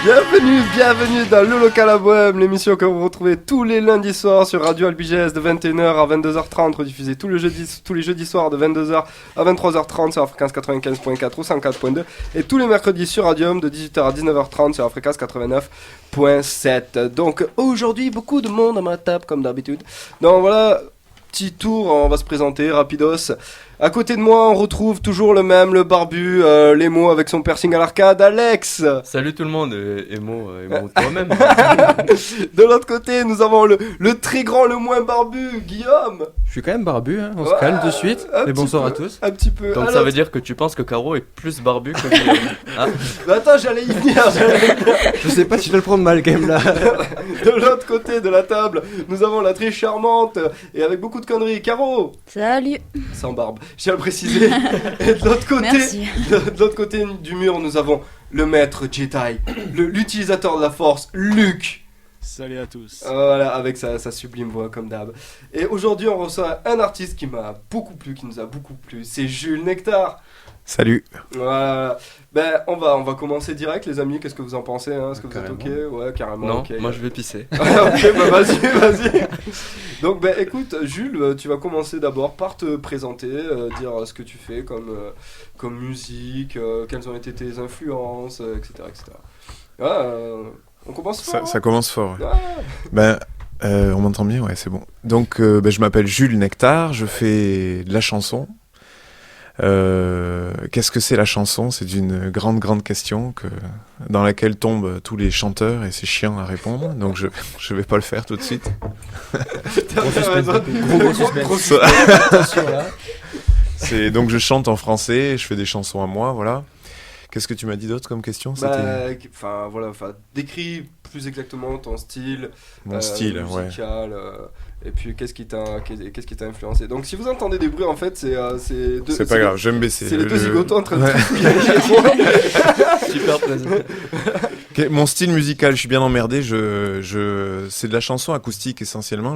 Bienvenue dans Le Local à Bohème, l'émission que vous retrouvez tous les lundis soirs sur Radio Albiges de 21h à 22h30, rediffusée tous les jeudis soirs de 22h à 23h30 sur la fréquence 95.4 ou 104.2 et tous les mercredis sur Radium de 18h à 19h30 sur la fréquence 89.7. Donc aujourd'hui, beaucoup de monde à ma table comme d'habitude. Donc voilà, petit tour, on va se présenter rapidos. À côté de moi, on retrouve toujours le même, le barbu, l'émo avec son piercing à l'arcade, Alex. Salut tout le monde, émo toi-même. De l'autre côté, nous avons le très grand, le moins barbu, Guillaume. Je suis quand même barbu, hein. On se calme de suite. Et bonsoir à tous. Un petit peu. Donc ça veut dire que tu penses que Caro est plus barbu que Guillaume. Hein? Attends, j'allais y venir. Je sais pas si je vais le prendre mal quand même là. De l'autre côté de la table, nous avons la très charmante et avec beaucoup de conneries, Caro. Salut. Sans barbe, je tiens à le préciser. Et de l'autre côté, Merci. de l'autre côté du mur, nous avons le maître Jedi, l'utilisateur de la Force, Luke. Salut à tous. Voilà, avec sa sublime voix comme d'hab. Et aujourd'hui, on reçoit un artiste qui m'a beaucoup plu, qui nous a beaucoup plu. C'est Jules Nectar. Salut. Voilà. Ben, on va commencer direct, les amis. Qu'est-ce que vous en pensez, hein? Est-ce que vous êtes Carrément. ok? Ouais, carrément. Non, ok. moi je vais pisser. Ok, bah vas-y. Donc, ben, écoute, Jules, tu vas commencer d'abord par te présenter, dire ce que tu fais comme musique, quelles ont été tes influences, etc. Voilà, on commence fort. Ça commence fort. Ouais. Ah. On m'entend bien, ouais, c'est bon. Donc, je m'appelle Jules Nectar, je fais de la chanson. Qu'est-ce que c'est la chanson? C'est une grande question dans laquelle tombent tous les chanteurs et c'est chiant à répondre, donc je vais pas le faire tout de suite. Gros suspense. Attention là. Donc je chante en français, je fais des chansons à moi, voilà. Qu'est-ce que tu m'as dit d'autre comme question? Décris plus exactement ton style, Mon style, musical, et puis qu'est-ce qui t'a influencé. Donc si vous entendez des bruits, en fait, c'est pas grave, je vais me baisser. C'est les deux zigotos en train de Super plaisir. Mon style musical, je suis bien emmerdé. C'est de la chanson acoustique essentiellement.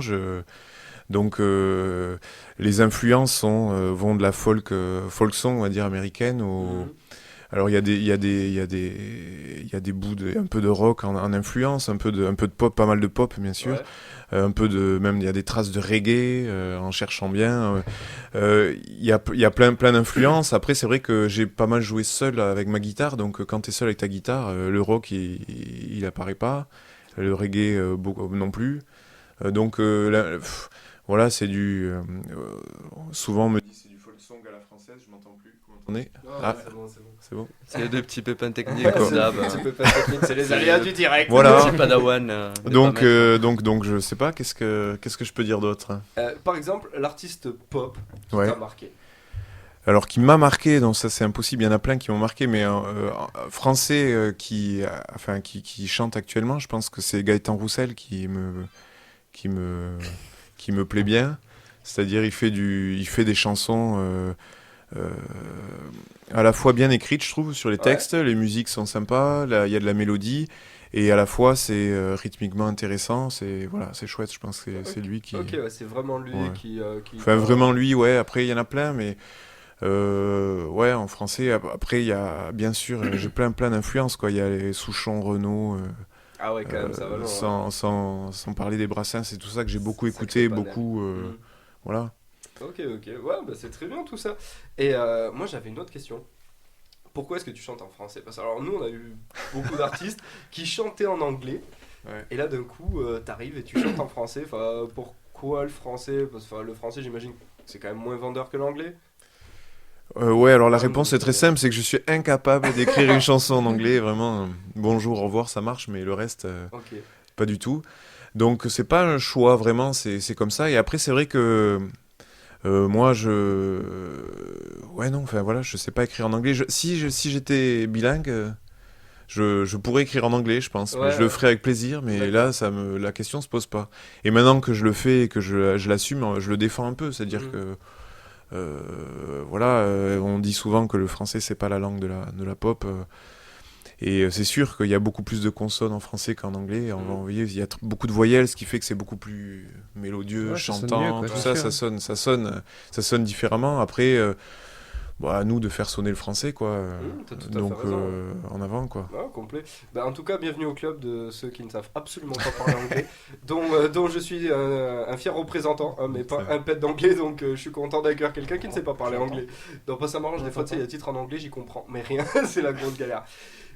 Donc les influences vont de la folk song, on va dire américaine. Alors il y a des bouts un peu de rock en influence, un peu de pop, pas mal de pop bien sûr. Ouais. Même il y a des traces de reggae en cherchant bien. Il y a plein d'influences. Après c'est vrai que j'ai pas mal joué seul avec ma guitare, donc quand t'es seul avec ta guitare, le rock il apparaît pas, le reggae non plus. Voilà, c'est souvent on me dit c'est du folk song à la française, je m'entends plus. Comment on est? C'est bon. C'est des petits pépins techniques comme d'hab. C'est les aléas du direct. Voilà. Petit padawan. Donc je sais pas, qu'est-ce que je peux dire d'autre? Par exemple, l'artiste pop qui ouais. t'a marqué. Alors qui m'a marqué, donc ça c'est impossible, il y en a plein qui m'ont marqué, mais français qui chante actuellement, je pense que c'est Gaëtan Roussel qui me plaît bien. C'est-à-dire il fait des chansons à la fois bien écrites, je trouve, sur les textes, les musiques sont sympas, il y a de la mélodie, et à la fois c'est rythmement intéressant, c'est chouette, je pense que c'est lui qui... Ok, ouais, c'est vraiment lui qui... Enfin, vraiment lui, ouais, après il y en a plein, mais... en français, après il y a, bien sûr, j'ai plein d'influences, quoi, il y a les Souchon, Renaud... ah ouais, quand même, ça va loin. Sans parler des Brassens, c'est tout ça que j'ai beaucoup écouté, voilà. Ok, ouais, bah c'est très bien tout ça. Et moi j'avais une autre question. Pourquoi est-que tu chantes en français? Parce que alors nous on a eu beaucoup d'artistes qui chantaient en anglais, et là d'un coup t'arrives et tu chantes en français. Enfin, pourquoi le français? Parce que le français j'imagine que c'est quand même moins vendeur que l'anglais. Alors la réponse est très simple, c'est que je suis incapable d'écrire une chanson en anglais, vraiment. Bonjour, au revoir, ça marche, mais le reste, pas du tout. Donc c'est pas un choix vraiment, c'est comme ça. Et après c'est vrai que moi je sais pas écrire en anglais. Si j'étais bilingue, je pourrais écrire en anglais, je pense. Je le ferais avec plaisir, mais là la question se pose pas. Et maintenant que je le fais et que je l'assume, je le défends un peu, c'est-à-dire que on dit souvent que le français c'est pas la langue de la pop. Et c'est sûr qu'il y a beaucoup plus de consonnes en français qu'en anglais. Il y a beaucoup de voyelles, ce qui fait que c'est beaucoup plus mélodieux, chantant, tout ça, ça sonne différemment. Après, à nous de faire sonner le français, quoi. T'as tout à Donc, fait raison. en avant, quoi. Ouais, complet. En tout cas, bienvenue au club de ceux qui ne savent absolument pas parler anglais, dont je suis un fier représentant, hein, mais pas un pet d'anglais, donc je suis content d'accueillir quelqu'un qui ne sait pas parler anglais. Donc ça m'arrange, des fois, tu sais, il y a titre en anglais, j'y comprends, mais rien, c'est la grosse galère.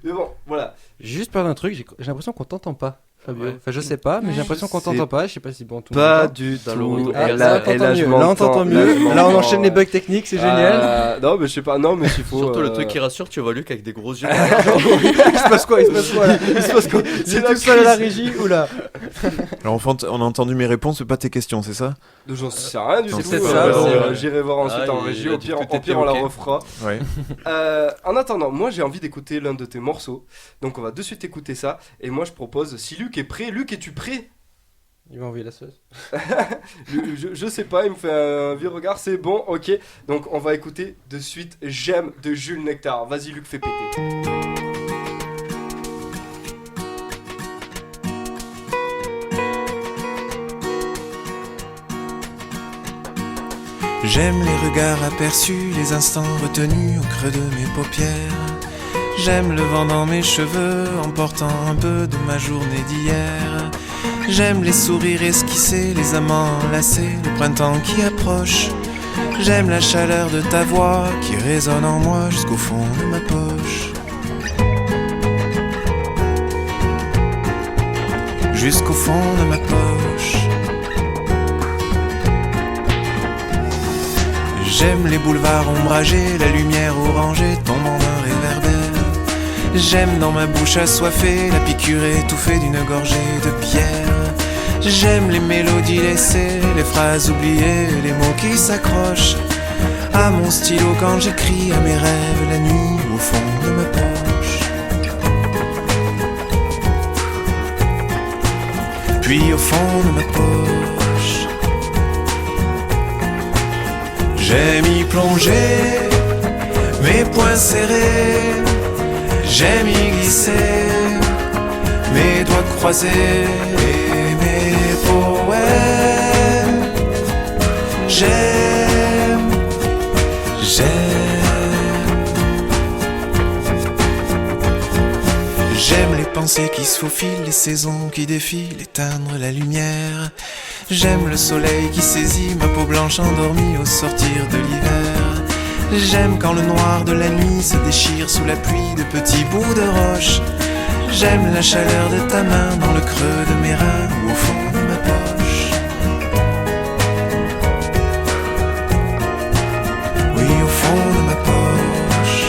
Mais bon, voilà. Juste par un truc, j'ai l'impression qu'on t'entend pas, Fabio. Ouais. Enfin, je sais pas, mais j'ai l'impression qu'on t'entend pas. Je sais pas si bon tout le Pas monde du Dans le tout. retour. Ah, Et là, et là, je m'entends. là, on t'entend mieux. Là, on enchaîne les bugs techniques, c'est génial. Non, mais je sais pas, non, mais s'il faut. Surtout le truc qui rassure, tu vois Luc avec des gros yeux. Il se passe quoi là Il se passe quoi C'est tout seul à la régie ou là? Alors, on a entendu mes réponses, pas tes questions, c'est ça? J'en sais rien du C'est tout. peut-être ça, J'irai voir ensuite Ah, en il régie. a Au dit pire, que au t'étais pire, on la ok. refera. Ouais. En attendant, moi j'ai envie d'écouter l'un de tes morceaux. Donc on va de suite écouter ça. Et moi je propose, si Luc est prêt, Luc, es-tu prêt? Il va envoyer la sauce. Je sais pas, il me fait un vieux regard, c'est bon, ok. Donc on va écouter de suite J'aime de Jules Nectar. Vas-y Luc, fais péter. J'aime les regards aperçus, les instants retenus au creux de mes paupières. J'aime le vent dans mes cheveux, emportant un peu de ma journée d'hier. J'aime les sourires esquissés, les amants enlacés, le printemps qui approche. J'aime la chaleur de ta voix qui résonne en moi jusqu'au fond de ma poche. Jusqu'au fond de ma poche. J'aime les boulevards ombragés, la lumière orangée tombant d'un réverbère. J'aime dans ma bouche assoiffée, la piqûre étouffée d'une gorgée de pierre. J'aime les mélodies laissées, les phrases oubliées, les mots qui s'accrochent à mon stylo quand j'écris à mes rêves la nuit au fond de ma poche. Puis au fond de ma poche, j'aime y plonger, mes poings serrés. J'aime y glisser, mes doigts croisés et mes poèmes. J'aime. J'aime les pensées qui se faufilent, les saisons qui défilent, éteindre la lumière. J'aime le soleil qui saisit ma peau blanche endormie au sortir de l'hiver. J'aime quand le noir de la nuit se déchire sous la pluie de petits bouts de roche. J'aime la chaleur de ta main dans le creux de mes reins ou au fond de ma poche. Oui, au fond de ma poche.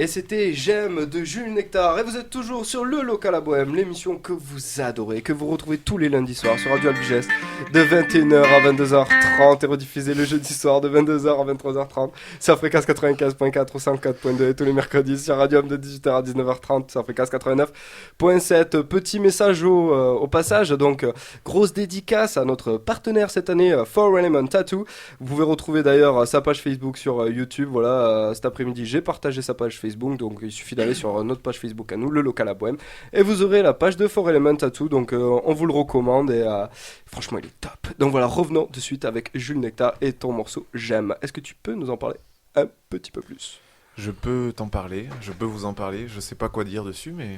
Et c'était J'aime de Jules Nectar. Et vous êtes toujours sur le Local à Bohème, l'émission que vous adorez, que vous retrouvez tous les lundis soirs sur Radio Albiges de 21h à 22h30 et rediffusé le jeudi soir de 22h à 23h30 sur Fréquence 95.4 ou 104.2 et tous les mercredis sur Radio de 18h à 19h30 sur Fréquence 89.7. Petit message au passage, donc grosse dédicace à notre partenaire cette année, 4Element Tattoo. Vous pouvez retrouver d'ailleurs sa page Facebook sur YouTube. Voilà, cet après-midi j'ai partagé sa page Facebook, donc il suffit d'aller sur notre page Facebook à nous, le Local à Bohème, et vous aurez la page de 4Element Tattoo, donc on vous le recommande et franchement il est top. Donc voilà, revenons de suite avec Jules Nectar et ton morceau J'aime. Est-ce que tu peux nous en parler un petit peu plus? Je peux t'en parler, je peux vous en parler, je sais pas quoi dire dessus, mais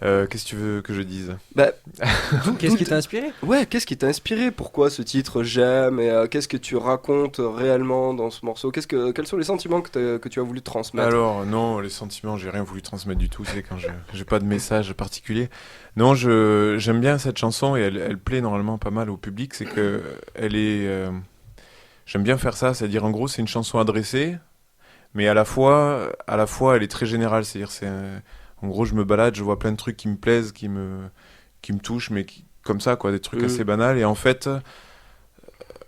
qu'est-ce que tu veux que je dise? Qu'est-ce qui t'a inspiré? Ouais, qu'est-ce qui t'a inspiré? Pourquoi ce titre J'aime? Et qu'est-ce que tu racontes réellement dans ce morceau? Quels sont les sentiments que tu as voulu transmettre? Alors non, les sentiments, j'ai rien voulu transmettre du tout, c'est quand j'ai pas de message particulier. Non, j'aime bien cette chanson et elle plaît normalement pas mal au public, c'est que elle est j'aime bien faire ça, c'est-à-dire en gros, c'est une chanson adressée, mais à la fois elle est très générale, c'est-à-dire en gros, je me balade, je vois plein de trucs qui me plaisent, qui me touchent, mais comme ça, quoi, des trucs assez banals. Et en fait,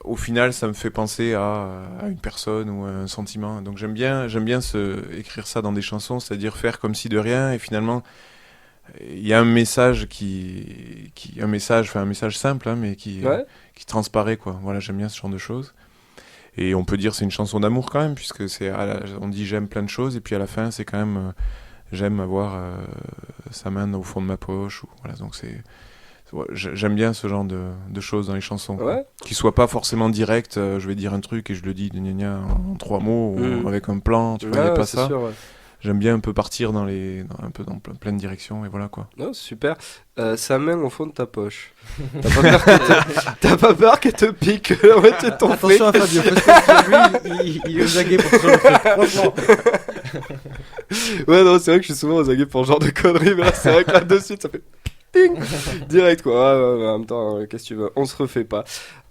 au final, ça me fait penser à une personne ou à un sentiment. Donc j'aime bien écrire ça dans des chansons, c'est-à-dire faire comme si de rien. Et finalement, il y a un message un message simple, hein, mais qui transparaît, quoi. Voilà, j'aime bien ce genre de choses. Et on peut dire c'est une chanson d'amour quand même, puisque on dit j'aime plein de choses, et puis à la fin, c'est quand même... J'aime avoir sa main au fond de ma poche. Voilà, donc j'aime bien ce genre de choses dans les chansons. Ouais. Qui soient pas forcément directes, je vais dire un truc et je le dis en 3 mots, ou avec un plan, tu vois, il n'y a pas ça. Sûr, ouais. J'aime bien un peu partir dans plein de directions, et voilà quoi. Non, super. Sa main au fond de ta poche. T'as pas peur qu'elle te pique la moitié de ton fric? Attention à Fabio, parce que lui, il est aux aguets pour se le faire. Franchement. Ouais, non, c'est vrai que je suis souvent aux aguets pour ce genre de conneries, mais là, c'est vrai que là, de suite, ça fait ping direct, quoi. Ouais, en même temps, qu'est-ce que tu veux, on se refait pas.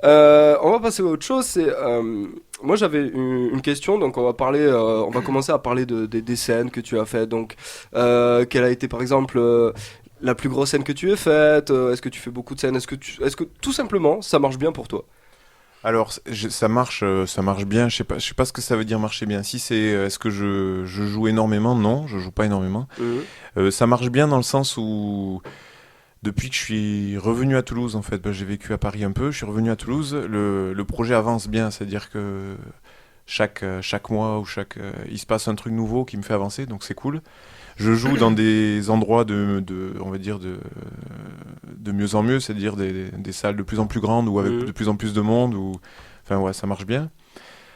On va passer à autre chose. Moi, j'avais une question, donc on va commencer à parler des scènes que tu as faites. Donc, quelle a été, par exemple, la plus grosse scène que tu aies faite? Est-ce que tu fais beaucoup de scènes? Est-ce que tout simplement, ça marche bien pour toi? Alors, ça marche bien. Je sais pas ce que ça veut dire marcher bien. Si c'est, est-ce que je joue énormément? Non, je joue pas énormément. Ça marche bien dans le sens où, depuis que je suis revenu à Toulouse, en fait, j'ai vécu à Paris un peu, je suis revenu à Toulouse, le projet avance bien, c'est-à-dire que chaque mois ou il se passe un truc nouveau qui me fait avancer, donc c'est cool. Je joue dans des endroits on va dire de mieux en mieux, c'est-à-dire des salles de plus en plus grandes ou avec de plus en plus de monde, enfin ouais, ça marche bien.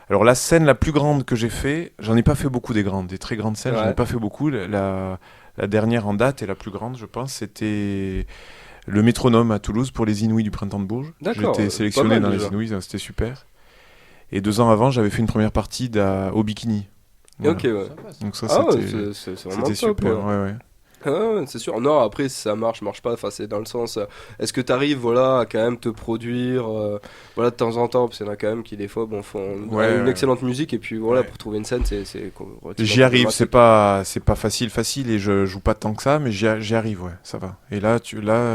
Alors la scène la plus grande que j'ai fait, j'en ai pas fait beaucoup des très grandes scènes, j'en ai pas fait beaucoup. La dernière en date et la plus grande, je pense, c'était le Métronome à Toulouse pour les Inouïs du Printemps de Bourges. D'accord, j'étais sélectionné dans déjà. les Inouïs, c'était super. Et 2 ans avant, j'avais fait une première partie au bikini. Voilà. Ok, ouais. Donc ça, c'est vraiment top, super. Ouais. Ouais, c'est sûr. Non, après, si ça marche pas. Enfin, c'est dans le sens. Est-ce que t'arrives, voilà, à quand même te produire, voilà, de temps en temps, parce qu'il y en a quand même qui des fois, font une excellente musique et puis voilà, pour trouver une scène, c'est. J'y arrive. C'est pas facile, et je joue pas tant que ça, mais j'y arrive, ouais, ça va. Et là,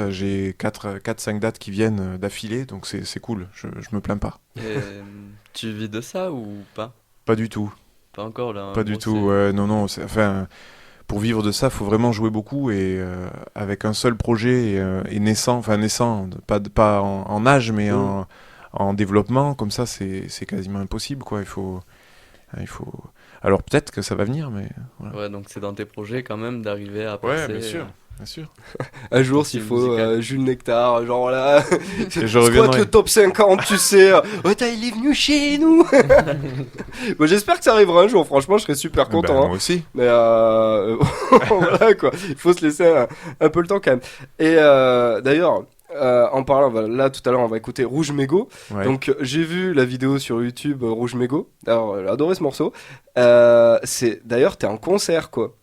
j'ai 4-5 dates qui viennent d'affilée, donc c'est cool. Je me plains pas. Et, tu vis de ça ou pas? Pas du tout. Pas encore là. Pas du tout. Ouais, non. Enfin. Pour vivre de ça, il faut vraiment jouer beaucoup et avec un seul projet et naissant, pas en âge, mais en développement, comme ça, c'est quasiment impossible, quoi. Il faut. Alors peut-être que ça va venir, mais. Voilà. Ouais, donc c'est dans tes projets quand même d'arriver à passer. Ouais, bien sûr. Un jour, s'il faut, Jules Nectar, genre voilà, squat le top 50, tu sais, il est venu chez nous. Bon, j'espère que ça arrivera un jour, franchement, je serais super content. Moi aussi. Mais voilà quoi, il faut se laisser un peu le temps quand même. Et d'ailleurs, en parlant, là tout à l'heure, on va écouter Rouge Mégot. Ouais. Donc j'ai vu la vidéo sur YouTube Rouge Mégot. Alors, j'ai adoré ce morceau. D'ailleurs, t'es en concert quoi.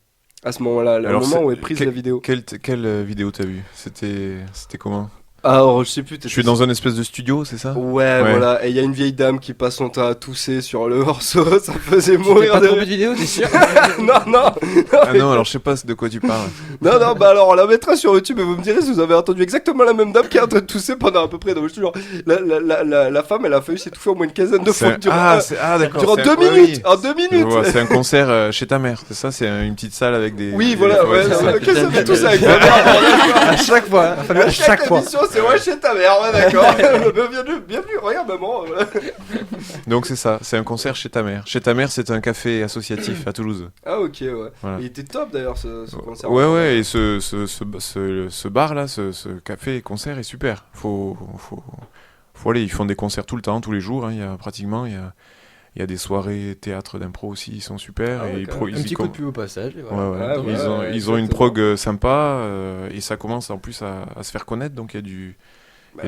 À ce moment-là, le moment où est prise la vidéo. Quelle vidéo t'as vue? C'était comment? Alors, je sais plus. Je suis dans un espèce de studio, c'est ça? Ouais, voilà. Et il y a une vieille dame qui passe son temps à tousser sur le morceau. Ça faisait mourir Pas de trop de vidéo, t'es sûr? Non. Ah non, alors je sais pas de quoi tu parles. Non, bah alors on la mettra sur YouTube et vous me direz si vous avez entendu exactement la même dame qui est en train de tousser pendant à peu près. Donc, je te jure, la femme, elle a failli s'étouffer au moins une quinzaine de fois. D'accord. Durant 2 minutes. En 2 minutes. Ouais, c'est un concert chez ta mère, c'est ça? C'est une petite salle avec des. Oui, voilà. ouais, Qu'est-ce que ça fait tout ça avec ta mère? À chaque fois, à chaque fois. C'est ouais, chez ta mère, ouais, d'accord. Bienvenue, regarde maman. Voilà. Donc c'est ça, c'est un concert chez ta mère. Chez ta mère, c'est un café associatif à Toulouse. Ah ok, ouais. Voilà. Il était top d'ailleurs ce concert. Ouais, et ce bar là, ce café concert est super. Faut aller, ils font des concerts tout le temps, tous les jours. Hein. Il y a des soirées théâtre d'impro aussi, ils sont super. Ah ouais, Un petit coup de pub au passage. Et voilà. Ouais. Ils ont une prog sympa et ça commence en plus à se faire connaître, donc il y a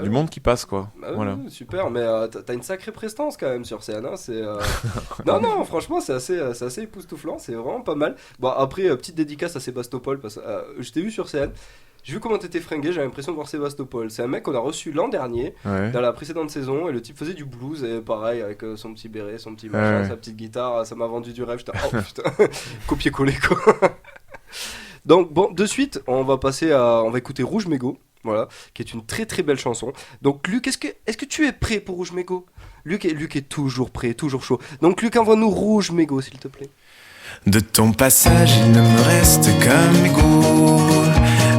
du monde qui passe, quoi. Voilà. Super, mais t'as une sacrée prestance quand même sur scène. Hein, non, franchement, c'est assez époustouflant, c'est vraiment pas mal. Bon, après, petite dédicace à Sébastopol, parce que je t'ai vu sur scène. J'ai vu comment t'étais fringué, j'avais l'impression de voir Sébastopol. C'est un mec qu'on a reçu l'an dernier, dans la précédente saison, et le type faisait du blues, et pareil, avec son petit béret, son petit machin, sa petite guitare, ça m'a vendu du rêve. J'étais, oh putain, copier-coller quoi. Donc, bon, de suite, on va écouter Rouge Mégot, voilà, qui est une très très belle chanson. Donc, Luc, est-ce que tu es prêt pour Rouge Mégot? Luc est toujours prêt, toujours chaud. Donc, Luc, envoie-nous Rouge Mégot, s'il te plaît. De ton passage, il ne me reste qu'un mégot,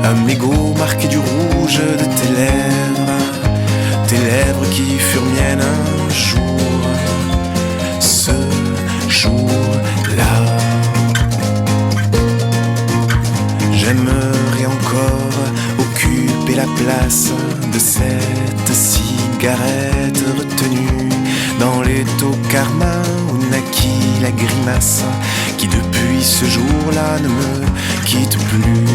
un mégot marqué du rouge de tes lèvres qui furent miennes un jour, ce jour-là. J'aimerais encore occuper la place de cette cigarette retenue dans les taux Karma où naquit la grimace qui depuis ce jour-là ne me quitte plus.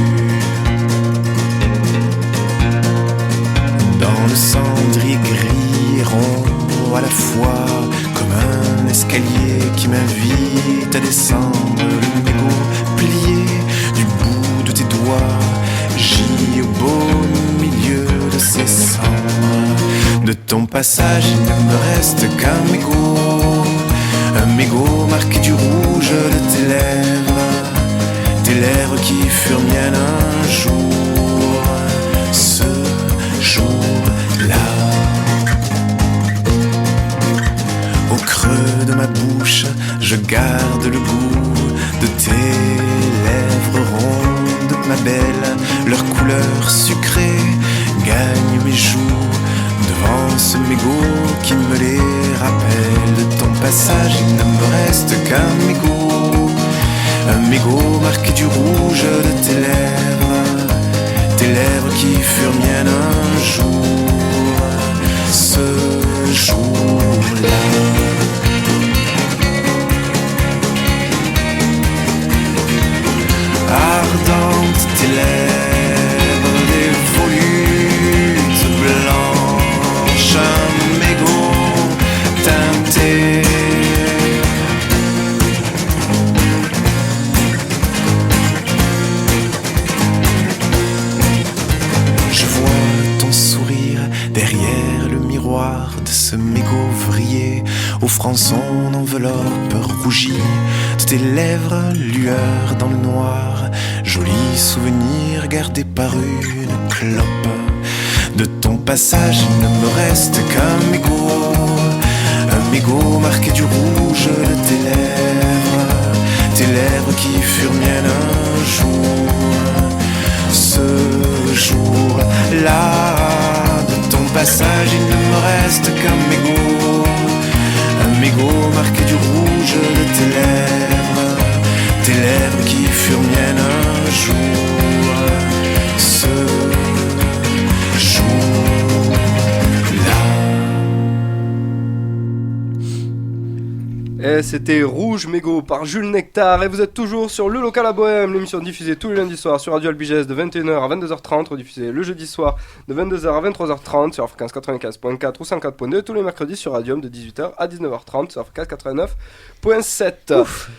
Dans le cendrier gris et rond à la fois comme un escalier qui m'invite à descendre, le mégot plié du bout de tes doigts gît au beau milieu de ces cendres. De ton passage il ne me reste qu'un mégot marqué du rouge de tes lèvres qui furent miennes un jour, ce jour-là. Au creux de ma bouche, je garde le goût de tes lèvres rondes, ma belle. Leur couleur sucrée gagne mes joues devant ce mégot qui me les rappelle. De ton passage, il ne me reste qu'un mégot marqué du rouge de tes lèvres qui furent miennes un jour, ce jour-là. Ardentes tes lèvres, des volutes blanches, un mégot teinté. Je vois ton sourire derrière le miroir de ce mégot vrillé, offrant son enveloppe rougie de tes lèvres, lueur dans le noir, joli souvenir gardé par une clope. De ton passage il ne me reste qu'un mégot marqué du rouge de tes lèvres qui furent miennes un jour, ce jour-là. De ton passage il ne me reste qu'un mégot marqué du rouge de tes lèvres qui furent miennes un jour, ce jour-là. Et c'était Rouge Mégot par Jules Nectar. Et vous êtes toujours sur Le Local à Bohème, l'émission diffusée tous les lundis soirs sur Radio Albiges de 21h à 22h30, rediffusée le jeudi soir de 22h à 23h30 sur fréquence 95.4 ou 104.2, tous les mercredis sur Radium de 18h à 19h30 sur fréquence 89.7. Ouf.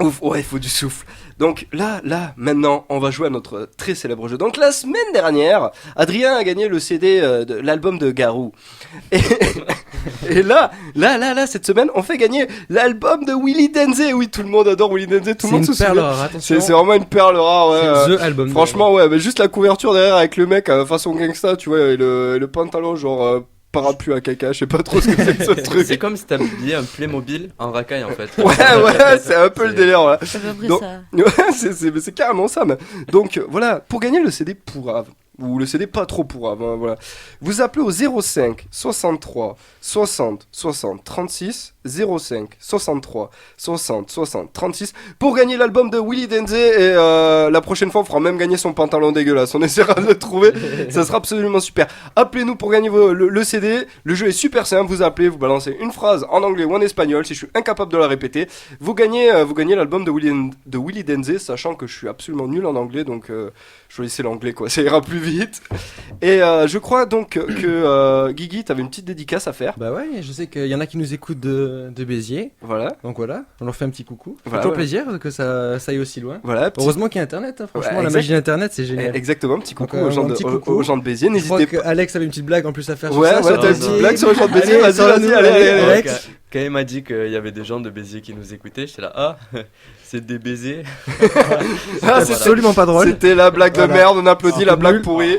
Ouf, ouais, il faut du souffle. Donc là, maintenant, on va jouer à notre très célèbre jeu. Donc la semaine dernière, Adrien a gagné le CD de l'album de Garou. Et là, cette semaine, on fait gagner l'album de Willy Denze. Oui, tout le monde adore Willy Denze, tout le monde se souvient. C'est une perle rare, attention. C'est vraiment une perle rare, ouais. C'est the album. Franchement, ouais, mais juste la couverture derrière avec le mec façon gangsta, tu vois, et le pantalon genre... parapluie à caca, je sais pas trop ce que c'est que ce truc. C'est comme si t'avais oublié un Playmobil en racaille en fait. Ouais, c'est un peu le délire. Ouais. C'est à peu près Donc, ça. Ouais, c'est carrément ça. Mais... Donc voilà, pour gagner le CD pourrave, ou le CD pas trop pourrave, hein, voilà. Vous appelez au 05 63 60 60 36 05 63 60 60 36 pour gagner l'album de Willy Denze. Et la prochaine fois on fera même gagner son pantalon dégueulasse. On essaiera de le trouver, ça sera absolument super. Appelez-nous pour gagner le CD. Le jeu est super simple, vous appelez, vous balancez une phrase en anglais ou en espagnol. Si je suis incapable de la répéter, vous gagnez l'album de Willy Denze, sachant que je suis absolument nul en anglais, donc choisissez l'anglais quoi, ça ira plus vite. Et je crois donc que Guigui, t'avais une petite dédicace à faire. Bah ouais, je sais qu'il y en a qui nous écoutent de Béziers. Voilà. Donc voilà, on leur fait un petit coucou. C'est Voilà, toujours ouais. plaisir que ça aille aussi loin. Voilà. Heureusement qu'il y a Internet, hein, franchement, Ouais, la magie d'Internet, c'est génial. Exactement, petit coucou, Donc, aux, gens un petit coucou. aux gens de Béziers. Je crois N'hésitez que pas. Alex avait une petite blague en plus à faire sur Ouais, ça. ouais, sur t'as une Béziers. petite blague sur les gens de Béziers. Allez, Vas-y, sors-la-nous, allez, Alex. Quand il m'a dit qu'il y avait des gens de Béziers qui nous écoutaient, j'étais là, ah, c'est des baisers. Ah, C'est absolument pas drôle. C'était la blague de Voilà. merde, on applaudit la blague nul. pourrie.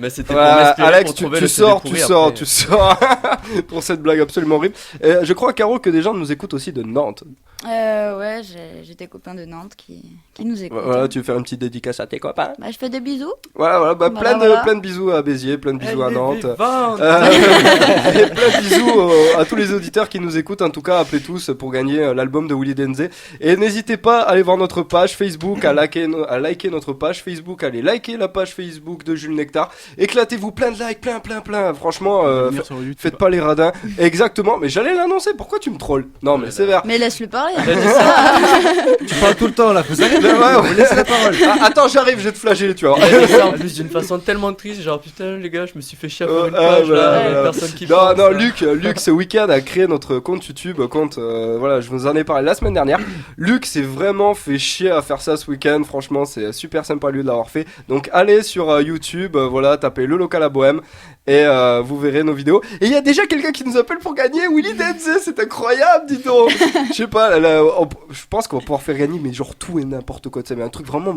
Mais c'était pour Voilà, m'inspirer Alex, pour tu trouver le CD sors pourri après. pour cette blague absolument horrible. Je crois, Caro, que des gens nous écoutent aussi de Nantes. Ouais, j'ai des copains de Nantes qui nous écoutent. Voilà, tu veux faire une petite dédicace à tes copains. Bah, je fais des bisous. Voilà, bah, Voilà, voilà. plein de bisous à Béziers, plein de bisous à Nantes. Et plein Vivante. de bisous à tous les auditeurs qui nous écoutent. En tout cas, appelez tous pour gagner l'album de Willy Denzé. Et n'hésitez pas à aller voir notre page Facebook, à liker notre page Facebook, allez liker la page Facebook de Jules Nectar. Éclatez-vous plein de likes, plein. Franchement, Venir sur YouTube. faites pas les radins. Exactement, mais j'allais l'annoncer. Pourquoi tu me trolls? Non, mais sévère. Mais laisse-le parler. Tu parles tout le temps là, faut s'arrêter. Ouais. Laisse la parole. Ah, attends, j'arrive, je vais te flageller, tu vois. Il a dit ça en plus d'une façon tellement triste, genre putain les gars, je me suis fait chier à faire une page là, personne qui Non, pense, non, ça. Luc, ce week-end a créé notre compte YouTube, voilà, je vous en ai parlé la semaine dernière. Luc s'est vraiment fait chier à faire ça ce week-end, franchement, c'est super sympa lui de l'avoir fait. Donc allez sur YouTube, voilà, tapez le local à Bohème et vous verrez nos vidéos. Et il y a déjà quelqu'un qui nous appelle pour gagner Willy Denzé, c'est incroyable, dis donc. Je sais pas, je pense qu'on va pouvoir faire gagner, mais genre tout et n'importe quoi, tu sais, mais un truc vraiment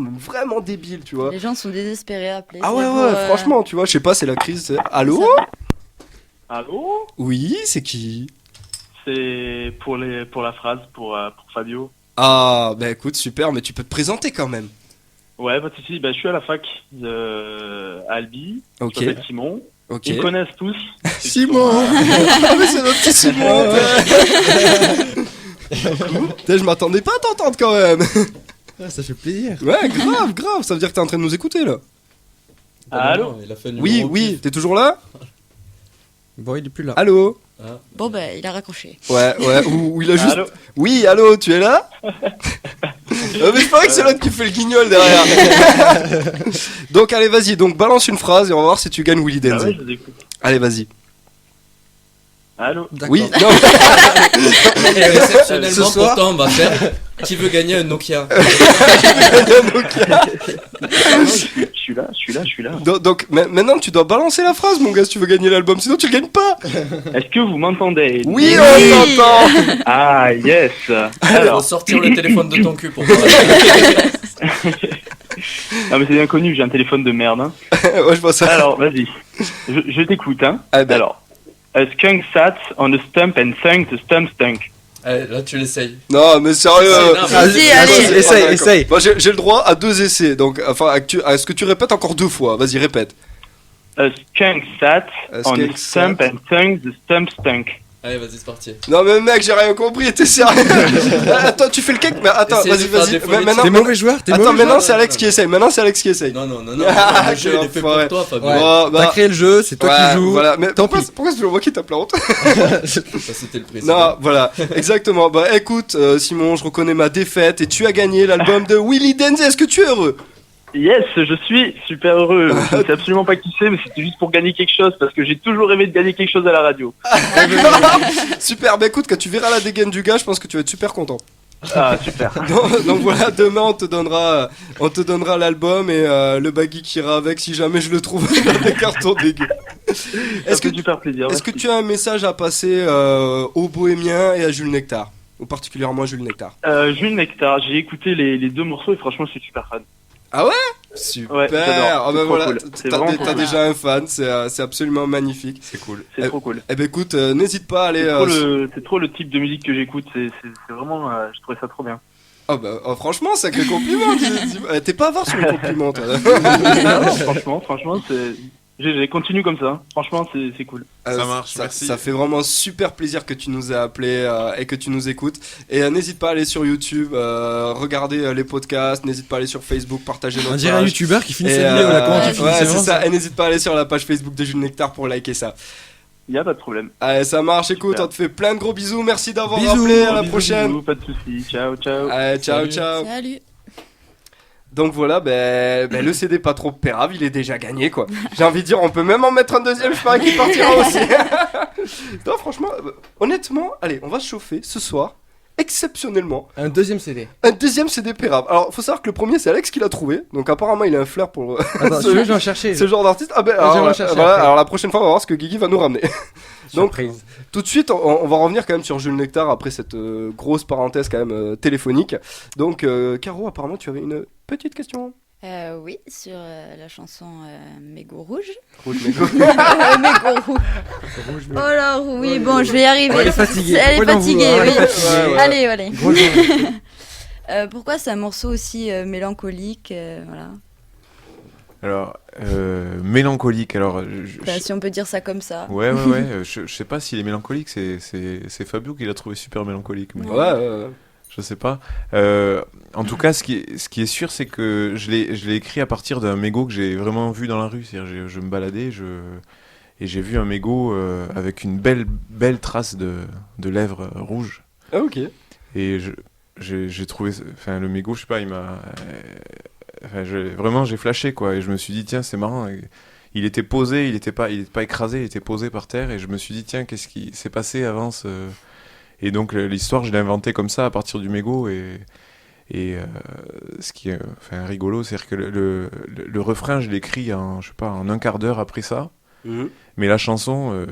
débile, tu vois. Les gens sont désespérés à appeler. Ah ouais, franchement, tu vois, je sais pas, c'est la crise. Allô? Allô? Oui, c'est qui? C'est pour la phrase pour Fabio. Ah, bah écoute, super, mais tu peux te présenter quand même. Ouais, pas de souci. Bah, je suis à la fac à Albi. Ok, Je m'appelle Simon. ok. Ils me connaissent tous. Simon. Ah mais c'est notre petit Simon. Putain, je m'attendais pas à t'entendre quand même. Ah, ça fait plaisir. Ouais, grave. Ça veut dire que t'es en train de nous écouter là. Allô? Non, il a fait un Oui, numéro oui. pif. T'es toujours là? Bon, il est plus là. Allô? Ah. Bon, bah, il a raccroché. Ouais. Ou il a juste. Allô? Oui, allô, tu es là? Mais je parie que c'est l'autre qui fait le guignol derrière. Donc allez, vas-y. Donc balance une phrase et on va voir si tu gagnes Willy Ah Denzé. ouais, je vous écoute. Allez, vas-y. Allô? D'accord. Oui. Non. Et exceptionnellement, Ce soir- pourtant, on va faire qui veut gagner un Nokia. Je suis là. Donc maintenant tu dois balancer la phrase, mon gars, si tu veux gagner l'album, sinon tu le gagnes pas. Est-ce que vous m'entendez? Oui, on t'entend. Ah, yes. Alors, Alors, sortir le téléphone de ton cul pour voir. non mais c'est bien connu, j'ai un téléphone de merde. Hein. Ouais, je vois ça. Alors, vas-y. Je t'écoute, hein. Ah ben. Alors, a skunk sat on a stump and thunk the stump stunk. Allez, là, tu l'essayes. Non, mais sérieux. Non, mais- Vas-y, allez. Essaye. Moi, j'ai le droit à 2 essais, donc enfin, est-ce que tu répètes encore 2 fois? Vas-y, répète. A skunk sat A on skunk a stump sat. and thunk the stump stunk. Allez, vas-y, c'est parti. Non, mais mec, j'ai rien compris, t'es sérieux? Attends, tu fais le cake, mais attends, Essaye de faire vas-y. des phonétiques. Maintenant, T'es mauvais joueur, t'es attends, mauvais maintenant joueur. c'est Alex qui essaye. Non, le Ah, jeu, quel il est fait enfoiré. pour toi, Fabio. Ouais. Oh, bah, T'as créé le jeu, c'est toi ouais, qui joues. Voilà, mais Tant pourquoi pis. c'est toujours moi qui tape la honte? Ça, c'était le président. Non, voilà, exactement. Bah écoute, Simon, je reconnais ma défaite et tu as gagné l'album de Willy Denzé. Est-ce que tu es heureux? Yes, je suis super heureux. Je ne sais absolument pas qui c'est, mais c'était juste pour gagner quelque chose, parce que j'ai toujours rêvé de gagner quelque chose à la radio. Super, bah écoute, quand tu verras la dégaine du gars, je pense que tu vas être super content. Ah, super. Donc voilà, demain on te donnera l'album et le baggy qui ira avec si jamais je le trouve dans des cartons dégueux. Ça fait super plaisir. Est-ce que merci. tu as un message à passer aux Bohémiens et à Jules Nectar? Ou particulièrement à Jules Nectar? Jules Nectar, j'ai écouté les 2 morceaux et franchement, je suis super fan. Super. Ouais, j'adore. Ah C'est bah trop voilà, cool. C'est t'as vraiment t'as trop déjà un fan, c'est absolument magnifique. C'est cool. C'est trop cool. Eh ben écoute, n'hésite pas à aller. C'est trop le type de musique que j'écoute, c'est vraiment, je trouvais ça trop bien. Oh bah franchement, sacré compliment. T'es pas avare sur les compliments, toi. Non, franchement, c'est... GG, continue comme ça. Franchement, c'est cool. Ça marche, merci. Ça fait vraiment super plaisir que tu nous aies appelé et que tu nous écoutes. Et n'hésite pas à aller sur YouTube, regarder les podcasts. N'hésite pas à aller sur Facebook, partager notre On dirait un page. youtubeur qui finit Et, sa vidéo là, comment tu ouais, finis c'est vraiment ça. Et n'hésite pas à aller sur la page Facebook de Jules Nectar pour liker ça. Y a pas de problème. Allez, ça marche. Écoute, Super. on te fait plein de gros bisous. Merci d'avoir Bisous. appelé. À la Bisous, prochaine. bisous, pas de soucis. Ciao, ciao. Allez, ciao, Salut. ciao. Salut. Donc voilà, le CD pas trop pérave, il est déjà gagné quoi. J'ai envie de dire, on peut même en mettre un deuxième, je parie qu'il partira aussi. Non, franchement, honnêtement, allez, on va se chauffer ce soir, exceptionnellement, Un deuxième CD. un deuxième CD pérave. Alors, faut savoir que le premier, c'est Alex qui l'a trouvé, donc apparemment, il a un flair pour Attends, ce, celui-là, je vais en chercher. ce genre d'artiste. Ah ben, Je vais alors, en chercher voilà, après. alors la prochaine fois, on va voir ce que Guigui va nous ramener. Donc, Surprise. tout de suite, on va revenir quand même sur Jules Nectar après cette grosse parenthèse quand même téléphonique. Donc, Caro, apparemment, tu avais une petite question. Oui, sur la chanson Mégot Rouge. Rouge mégot. Mégot Rouge. Oh là, oui, bon, je vais y arriver. Elle est fatiguée. Elle est fatiguée, oui. Ouais. Allez. Pourquoi c'est un morceau aussi mélancolique, voilà. Alors, mélancolique, alors... Si on peut dire ça comme ça. Ouais, je sais pas s'il est mélancolique, c'est Fabio qui l'a trouvé super mélancolique. Mais... Ouais. Je sais pas. En tout cas, ce qui est sûr, c'est que je l'ai écrit à partir d'un mégot que j'ai vraiment vu dans la rue. C'est-à-dire, je me baladais et j'ai vu un mégot avec une belle trace de lèvres rouges. Ah, ok. Et j'ai trouvé... Enfin, le mégot, je sais pas, il m'a... vraiment, j'ai flashé, quoi. Et je me suis dit, tiens, c'est marrant. Il était posé, il était pas écrasé, il était posé par terre. Et je me suis dit, tiens, qu'est-ce qui s'est passé avant ce... Et donc l'histoire, je l'ai inventée comme ça à partir du mégot et ce qui est rigolo, c'est que le refrain, je l'ai écrit en un quart d'heure après ça. Mais la chanson,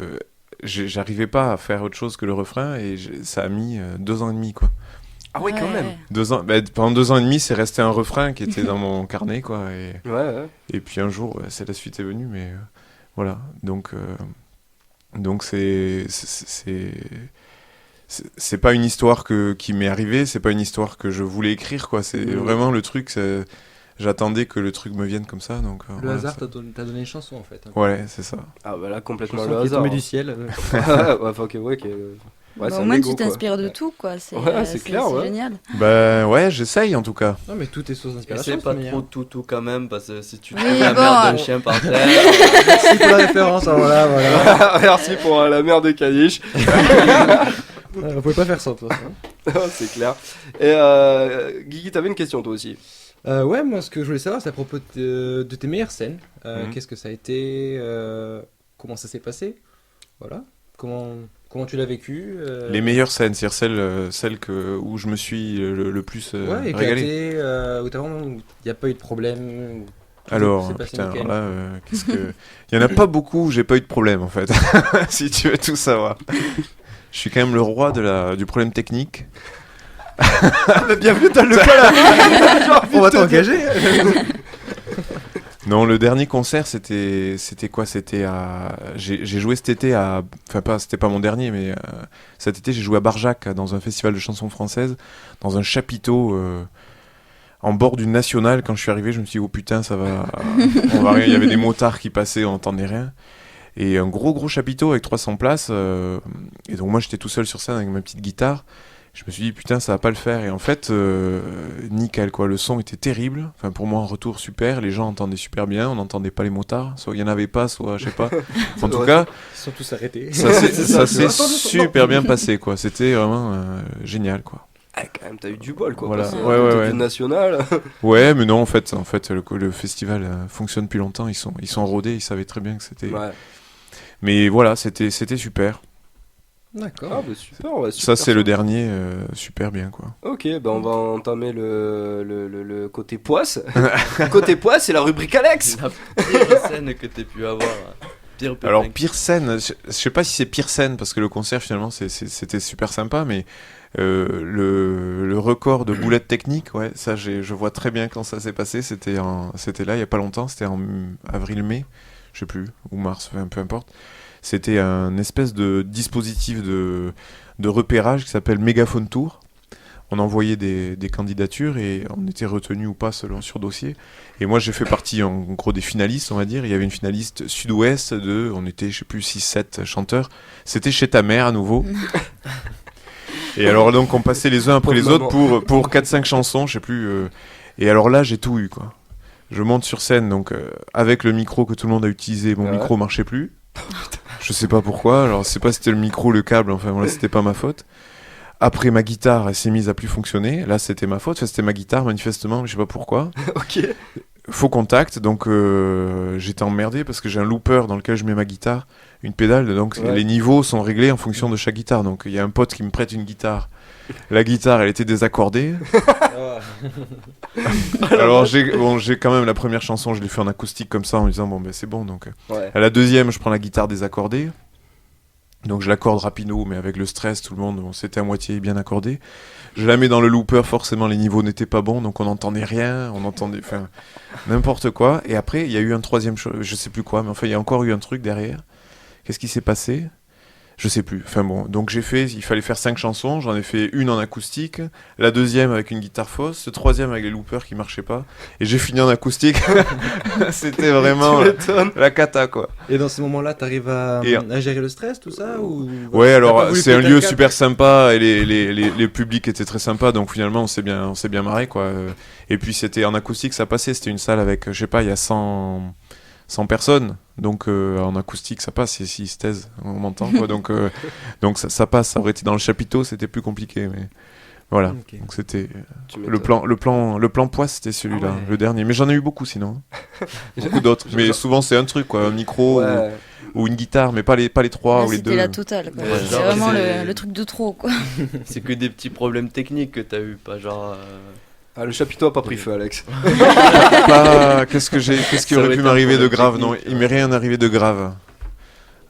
j'arrivais pas à faire autre chose que le refrain et ça a mis 2 ans et demi, quoi. Ah ouais, quand même. 2 ans, pendant 2 ans et demi, c'est resté un refrain qui était dans mon carnet, quoi. Et puis un jour, c'est la suite est venue, mais voilà. Donc c'est pas une histoire qui m'est arrivée, c'est pas une histoire que je voulais écrire, quoi. C'est vraiment le truc, j'attendais que le truc me vienne comme ça, donc... Le hasard t'a donné une chanson, en fait. Ouais, c'est ça. Ah bah là, complètement Chanson le qui est hasard. tombée du ciel. Ouais, Au moins, tu t'inspires de tout, quoi. C'est clair, c'est génial. Bah ouais, j'essaye en tout cas. Non, mais tout est source d'inspiration. Essaie pas de toute trop tout quand même, parce que si tu Oui, trouves la bon, merde d'un chien par terre... Merci pour la référence, alors là, voilà. Merci pour la mère de Kalish. On pouvait pas faire ça, toi. C'est clair. Et Guigui, t'avais une question toi aussi. Ouais, moi, ce que je voulais savoir, c'est à propos de tes meilleures scènes. Qu'est-ce que ça a été comment ça s'est passé? Voilà. Comment tu l'as vécu Les meilleures scènes, c'est-à-dire celles où je me suis le plus ouais, régalé. Où il n'y a pas eu de problème. Alors, putain, alors là, il y en a pas beaucoup où j'ai pas eu de problème, en fait. Si tu veux tout savoir. Je suis quand même le roi du problème technique. Bienvenue, t'as le cas. On va t'engager. Non, le dernier concert, c'était quoi? J'ai joué cet été c'était pas mon dernier, mais cet été, j'ai joué à Barjac, dans un festival de chansons françaises, dans un chapiteau en bord d'une nationale. Quand je suis arrivé, je me suis dit, oh putain, ça va... on va rien. Il y avait des motards qui passaient, on n'entendait rien. Et un gros chapiteau avec 300 places. Et donc moi, j'étais tout seul sur scène avec ma petite guitare. Je me suis dit, putain, ça va pas le faire. Et en fait, nickel, quoi. Le son était terrible. Enfin, pour moi, en retour, super. Les gens entendaient super bien. On n'entendait pas les motards. Soit il y en avait pas, soit je sais pas. En tout cas, Ils sont tous arrêtés. ça s'est super bien passé, quoi. C'était vraiment génial, quoi. Ah, quand même, t'as eu du bol, quoi. Voilà. Parce que Ouais. t'étais national. Ouais, mais non, en fait le festival fonctionne depuis longtemps. Ils sont rodés. Ils savaient très bien que c'était... Ouais. Mais voilà, c'était super. D'accord. Ah bah super, ouais, Ça, super c'est le dernier, super bien, quoi. Ok, bah on va entamer le côté poisse. Le côté poisse, c'est la rubrique Alex. La pire scène que t'aies pu avoir. Alors, pire scène, je sais pas si c'est pire scène, parce que le concert, finalement, c'était super sympa, mais le record de boulettes techniques, ouais, ça, je vois très bien quand ça s'est passé. C'était là, il y a pas longtemps, c'était en avril-mai, je sais plus, ou mars, enfin, peu importe. C'était un espèce de dispositif de repérage qui s'appelle Mégaphone Tour. On envoyait des candidatures et on était retenu ou pas selon sur dossier. Et moi, j'ai fait partie en gros des finalistes, on va dire. Il y avait une finaliste sud-ouest on était, je sais plus, 6-7 chanteurs. C'était Chez ta mère à nouveau. Et alors donc, on passait les uns après les autres pour 4-5 chansons, je sais plus. Et alors là, j'ai tout eu, quoi. Je monte sur scène, donc avec le micro que tout le monde a utilisé, mon micro marchait plus. Je sais pas pourquoi, alors je sais pas si c'était le micro, le câble, enfin voilà, c'était pas ma faute. Après, ma guitare, elle s'est mise à plus fonctionner. Là, c'était ma faute, enfin, c'était ma guitare, manifestement, mais je sais pas pourquoi. Ok. Faux contact, donc j'étais emmerdé parce que j'ai un looper dans lequel je mets ma guitare, une pédale, donc les niveaux sont réglés en fonction de chaque guitare. Donc il y a un pote qui me prête une guitare. La guitare, elle était désaccordée. Alors j'ai quand même la première chanson, je l'ai fait en acoustique comme ça en me disant bon ben c'est bon. Donc à la deuxième, je prends la guitare désaccordée. Donc je l'accorde rapido, mais avec le stress, tout le monde, c'était à moitié bien accordé. Je la mets dans le looper, forcément les niveaux n'étaient pas bons, donc on n'entendait rien, on entendait, enfin, n'importe quoi. Et après, il y a eu un troisième, je sais plus quoi, mais enfin, il y a encore eu un truc derrière. Qu'est-ce qui s'est passé ? Je sais plus. Enfin bon, donc il fallait faire 5 chansons, j'en ai fait une en acoustique, la deuxième avec une guitare fausse, le troisième avec les loopers qui marchaient pas, et j'ai fini en acoustique. C'était vraiment la cata, quoi. Et dans ces moments-là, t'arrives à gérer le stress, tout ça ou... Ouais, T'as pas alors voulu c'est un péter lieu un câble super sympa et les publics étaient très sympas, donc finalement on s'est bien marré, quoi. Et puis c'était en acoustique, ça passait, c'était une salle avec, je sais pas, il y a 100 personnes, donc en acoustique ça passe, et s'ils se taisent, on m'entend, quoi. Donc ça passe, ça aurait été dans le chapiteau, c'était plus compliqué, mais voilà. Ok. Donc c'était le plan poisse, c'était celui-là, le dernier, mais j'en ai eu beaucoup sinon, beaucoup d'autres, mais souvent c'est un truc, quoi, un micro ou une guitare, mais pas les trois Là, ou les deux. c'était la totale, quoi. Ouais, C'est genre, vraiment c'est- le truc de trop, quoi. C'est que des petits problèmes techniques que t'as eu, pas genre. Ah, le chapiteau a pas pris feu, Alex. Qu'est-ce qui Ça aurait aurait pu été un m'arriver de problème grave? Non, technique, il m'est rien arrivé de grave.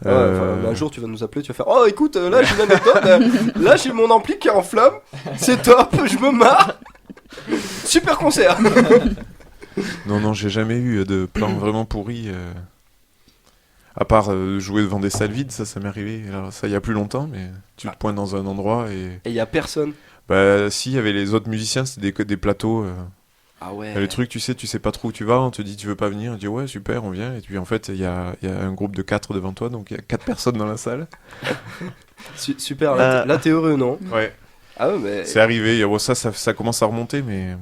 Ouais, enfin, un jour tu vas nous appeler, tu vas faire oh écoute là j'ai une anecdote, là j'ai mon ampli qui est en flamme, c'est top, je me marre, super concert. Non, j'ai jamais eu de plan vraiment pourri. À part jouer devant des salles vides, ça m'est arrivé. Alors, ça, il y a plus longtemps, mais tu te pointes dans un endroit et. Et il y a personne. Bah, si, il y avait les autres musiciens, c'était des plateaux. Ah ouais. Les trucs, tu sais pas trop où tu vas, on te dit tu veux pas venir, on dit ouais, super, on vient. Et puis en fait, il y a un groupe de 4 devant toi, donc il y a 4 personnes dans la salle. Super, là t'es heureux, non? Ouais. Ah ouais, mais. C'est arrivé, ça commence à remonter, mais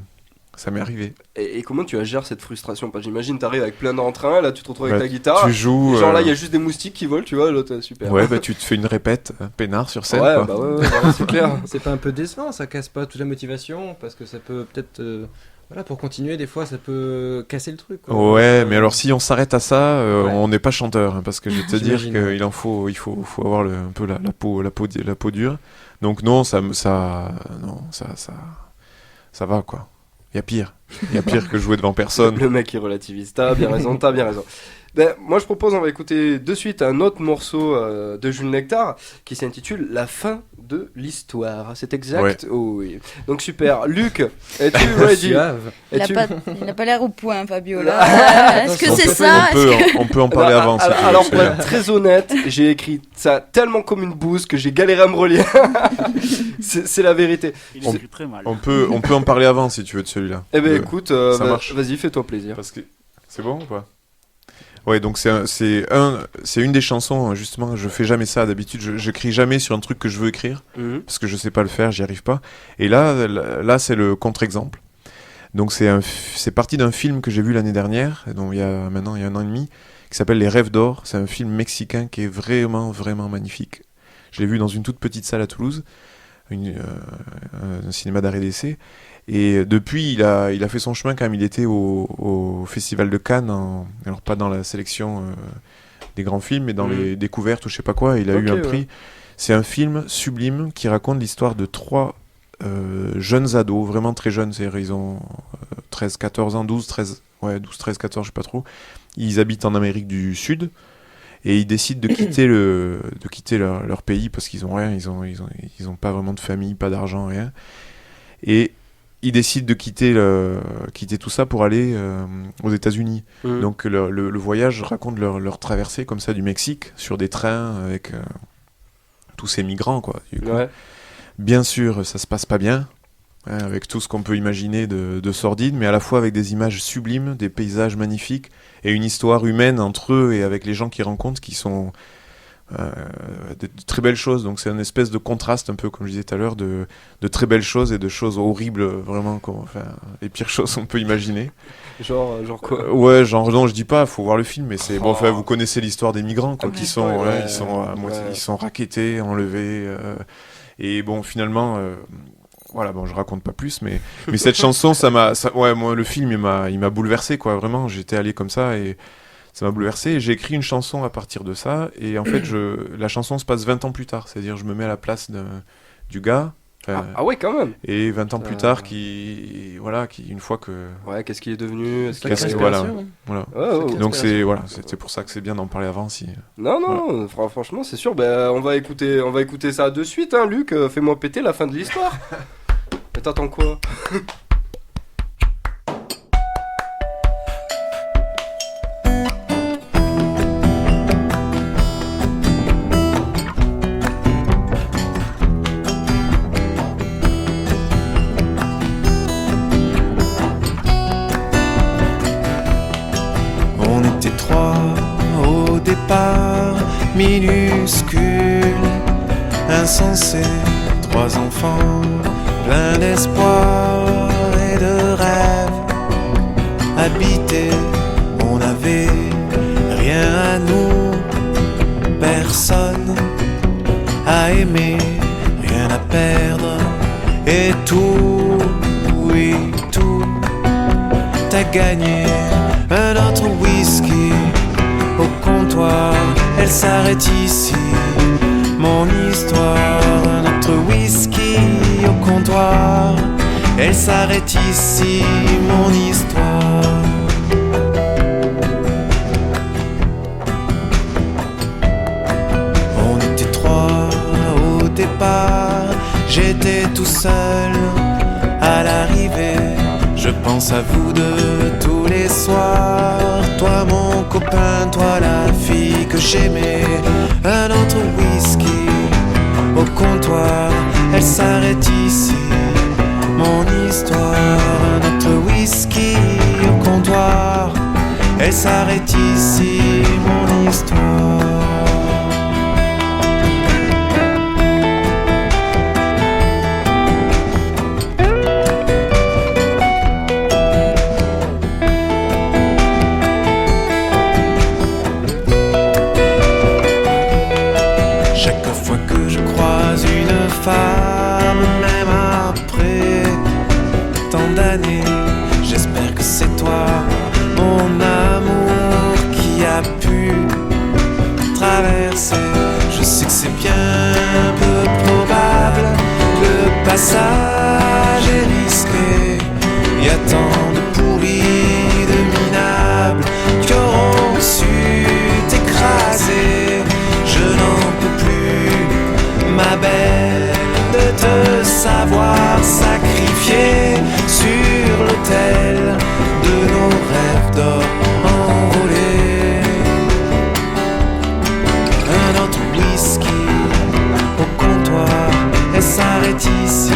ça m'est arrivé. Et comment tu gères cette frustration? Parce que j'imagine t'arrives avec plein d'entrain, là tu te retrouves avec Bah, ta guitare. Tu joues. Et genre là il y a juste des moustiques qui volent, tu vois, l'autre super. Ouais, bah tu te fais une répète, peinard sur scène. Ouais, quoi. bah ouais, c'est clair. C'est pas un peu décevant, ça casse pas toute la motivation, parce que ça peut peut-être... voilà, pour continuer, des fois, ça peut casser le truc, quoi. Ouais, mais alors si on s'arrête à ça, Ouais. on n'est pas chanteur, hein, parce que je vais te dire J'imagine, qu'il ouais. il faut avoir un peu la peau dure. Donc non, ça va, quoi. Il y a pire que jouer devant personne. Le mec il relativise, t'as bien raison. Ben, moi je propose on va écouter de suite un autre morceau de Jules Nectar qui s'intitule La fin de l'histoire. C'est exact? Ouais. Oh, oui. Donc super. Luc, es-tu ready? Suave. Il Es-tu- n'a pas l'air au point, Fabio, là. Est-ce que On c'est peut- ça? On peut en parler Bah, avant. si tu veux, alors c'est pour bien. être très honnête, j'ai écrit ça tellement comme une bouse que j'ai galéré à me relire. c'est la vérité. Il On- écrit très mal. On peut en parler avant si tu veux de celui-là. Eh ben Euh, écoute, ça marche. vas-y fais-toi plaisir. Parce que c'est bon ou pas? Ouais, donc c'est une des chansons, justement, je fais jamais ça d'habitude, j'écris jamais sur un truc que je veux écrire, Mhm. parce que je sais pas le faire, j'y arrive pas. Et là c'est le contre-exemple. Donc c'est parti d'un film que j'ai vu l'année dernière, donc il y a un an et demi, qui s'appelle Les Rêves d'Or. C'est un film mexicain qui est vraiment, vraiment magnifique. Je l'ai vu dans une toute petite salle à Toulouse, un cinéma d'arrêt d'essai. Et depuis, il a fait son chemin quand même. Il était au Festival de Cannes, alors pas dans la sélection des grands films, mais dans les découvertes ou je sais pas quoi. Il a eu un prix. C'est un film sublime qui raconte l'histoire de 3 jeunes ados, vraiment très jeunes. C'est-à-dire, ils ont 13, 14 ans, 12, 13, 14, je sais pas trop. Ils habitent en Amérique du Sud. Et ils décident de quitter leur pays parce qu'ils ont rien, ils ont pas vraiment de famille, pas d'argent, rien. Et ils décident de quitter tout ça pour aller aux États-Unis. Mhm. Donc le voyage raconte leur traversée comme ça du Mexique sur des trains avec tous ces migrants, quoi. Du coup, Ouais. bien sûr, ça se passe pas bien, hein, avec tout ce qu'on peut imaginer de sordide, mais à la fois avec des images sublimes, des paysages magnifiques, et une histoire humaine entre eux et avec les gens qu'ils rencontrent qui sont de très belles choses. Donc c'est une espèce de contraste, un peu comme je disais tout à l'heure, de très belles choses et de choses horribles, vraiment, les pires choses qu'on peut imaginer. Genre quoi? Ouais, genre, non, je dis pas, faut voir le film, mais c'est bon, enfin, vous connaissez l'histoire des migrants, quoi, Un qui petit sont, spoil, ouais. ils sont à moitié- Ouais. ils sont rackettés, enlevés, et bon, finalement, voilà, bon, je raconte pas plus, mais cette chanson, ouais, moi, le film, il m'a bouleversé, quoi, vraiment, j'étais allé comme ça, et ça m'a bouleversé, et j'ai écrit une chanson à partir de ça, et en fait, la chanson se passe 20 ans plus tard, c'est-à-dire, je me mets à la place du gars, Ah ouais, quand même. Et 20 ans plus Euh. tard, une fois que... Ouais, qu'est-ce qu'il est devenu? Est-ce qu'il Qu'est-ce a- que- voilà. Inspiration, hein. Voilà. Ouais, ouais, ouais. Donc c'est pour ça que c'est bien d'en parler avant. Si... Non, non, franchement, c'est sûr. Ben, on va écouter ça de suite, hein, Luc. Fais-moi péter la fin de l'histoire. Mais t'attends quoi? On était trois au départ, minuscules, insensés, trois enfants, pleins d'espoir et de rêves. Habités, on n'avait rien à nous, personne à aimer, rien à perdre, et tout, oui, tout, t'as gagné. Un autre whisky au comptoir, elle s'arrête ici. Mon histoire, un autre whisky au comptoir, elle s'arrête ici. Mon histoire. On était trois au départ, j'étais tout seul à l'arrivée. Je pense à vous deux tous les soirs. Toi mon copain, toi la fille que j'aimais. Un autre whisky au comptoir, elle s'arrête ici. Mon histoire, un autre whisky au comptoir, elle s'arrête ici. Mon histoire. Femme, même après tant d'années, j'espère que c'est toi, mon amour, qui a pu traverser. Je sais que c'est bien peu probable, le passage est risqué. Il y a tant de pourris, de minables qui auront su t'écraser. Je n'en peux plus, ma belle, de te savoir sacrifié sur l'autel de nos rêves d'or envolés. Un autre whisky au comptoir, elle s'arrête ici.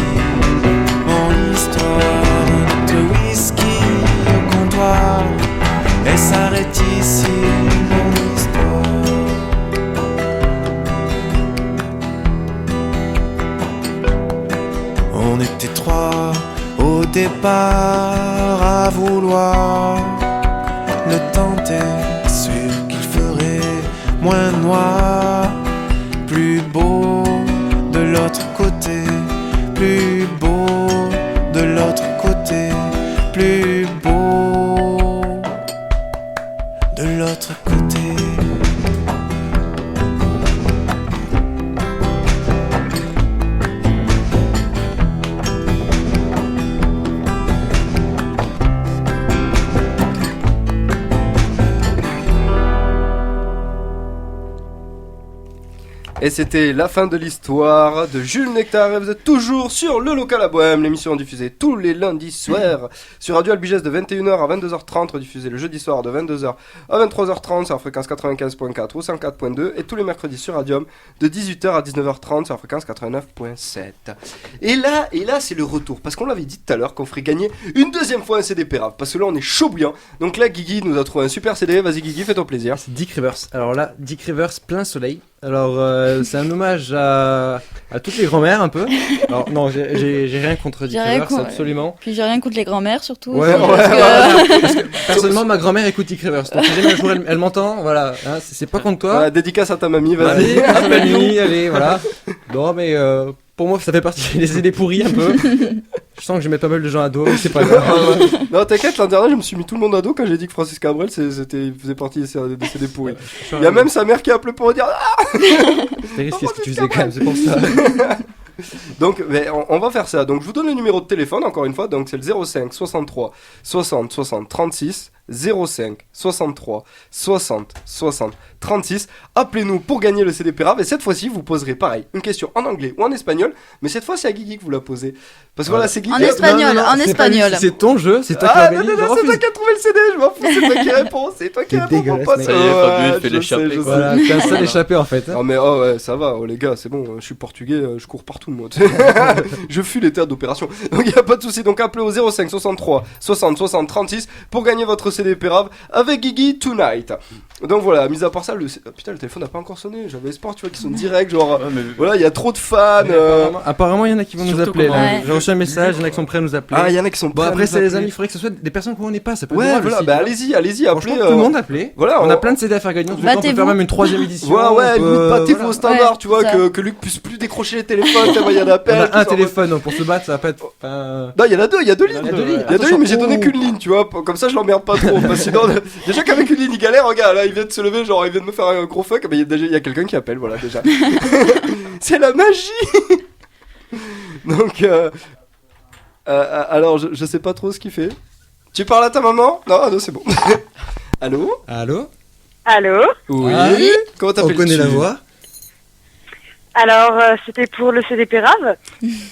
Mon histoire, un autre whisky au comptoir, elle s'arrête ici. Mon histoire. On était trois au départ à vouloir le tenter, sûr qu'il ferait moins noir, plus beau de l'autre côté, plus beau de l'autre côté, plus beau de l'autre côté. Et c'était la fin de l'histoire de Jules Nectar. Et vous êtes toujours sur le local à Bohème, l'émission diffusée tous les lundis soirs sur Radio Albigès de 21h à 22h30, rediffusée le jeudi soir de 22h à 23h30 sur la fréquence 95.4 ou 104.2 et tous les mercredis sur Radium de 18h à 19h30 sur la fréquence 89.7. Et là c'est le retour, parce qu'on l'avait dit tout à l'heure qu'on ferait gagner une deuxième fois un CD Pérave, parce que là on est chaud bouillant. Donc là Guigui nous a trouvé un super CD, vas-y Guigui, fais-ton plaisir. C'est Dick Rivers. Alors là, Dick Rivers, plein soleil. Alors c'est un hommage à toutes les grand-mères un peu. Alors non, j'ai rien contre Dick J'ai rien Rivers, contre- absolument. Puis j'ai rien contre les grand-mères surtout. Ouais, parce que- Personnellement, ma grand-mère écoute Dick Rivers. Donc si jamais un jour elle m'entend, voilà, hein, c'est pas contre toi. Ouais, dédicace à ta mamie, vas-y. Allez, appelle-lui, allez, voilà. Non mais pour moi ça fait partie des CD pourris un peu. Je sens que je mets pas mal de gens à dos, mais c'est pas grave. Non, t'inquiète, l'an dernier, je me suis mis tout le monde à dos quand j'ai dit que Francis Cabrel il faisait partie des CD pourris. Il y a même sa mère qui a appelé pour dire ah, C'était risqué ce que tu faisais quand même, c'est pour ça. Donc, mais on va faire ça. Donc, je vous donne le numéro de téléphone, encore une fois. Donc, c'est le 05 63 60 60 36. 05 63 60 60 36. Appelez-nous pour gagner le CD Pérave. Et cette fois-ci, vous poserez pareil une question en anglais ou en espagnol. Mais cette fois, c'est à Guigui que vous la posez. Parce que voilà, c'est Guigui. En espagnol, en c'est pas lui, espagnol. C'est ton jeu, c'est toi qui Ah l'as non, gagné, non, je non, c'est refuse. toi qui as trouvé le CD. Je m'en fous, c'est toi qui réponds. C'est toi qui T'es réponds. dégueulasse, Mon pote. mec. Ça y est, Fabio, il fait je l'échappée, sais, je quoi. Voilà, t'es un seul échappé en fait. Non mais oh ouais, ça va, oh les gars, c'est bon, je suis portugais, je cours partout moi. Je fuis les théâtres d'opération. Donc y a pas de souci, donc appelez au 05 63 60 60 36 pour gagner votre CD Pérave avec Guigui Tonight. Donc voilà, mis à part ça, putain le téléphone n'a pas encore sonné, j'avais espoir tu vois qu'il sonne direct, genre voilà, il y a trop de fans. Apparemment, il y en a qui vont nous Surtout appeler là. comment- J'ai reçu un message, il y en a qui sont prêts à nous appeler. Ah, il y en a qui sont Bon, prêts à après, nous c'est les appeler. amis, il faudrait que ce soit des personnes qu'on connaît pas, ça peut être Ouais, drôle voilà, aussi, bah tu vois. allez-y, Franchement, appelez. tout le monde appelé. Voilà, On a plein de CD à faire gagner. On peut Battez-vous. faire même une 3ème édition. Voilà, ouais, on peut- limite battez-vous voilà. au standard, Ouais, tu vois, ça. que Luc puisse plus décrocher les téléphones, tellement il y a On d'appels. a un tout ça. téléphone donc pour se battre, ça va pas être. Non, il y en a deux, il y a deux lignes. Il y a deux lignes. Il y a deux lignes, mais j'ai donné Attention. qu'une ligne, tu vois. Comme ça, je l'emmerde pas trop. Parce que sinon, déjà qu'avec une ligne, il galère. Regarde, là, il vient de se lever, genre, il vient de me faire un gros fuck. Mais il y a quelqu'un qui appelle, voilà, déjà. C'est la magie. Donc, alors, je sais pas trop ce qu'il fait. Tu parles à ta maman? Non, non, c'est bon. Allô? Allô? Allô? Oui. Ah. Comment On t'appelles-tu? connaît la voix. Alors, c'était pour le CD Pérave.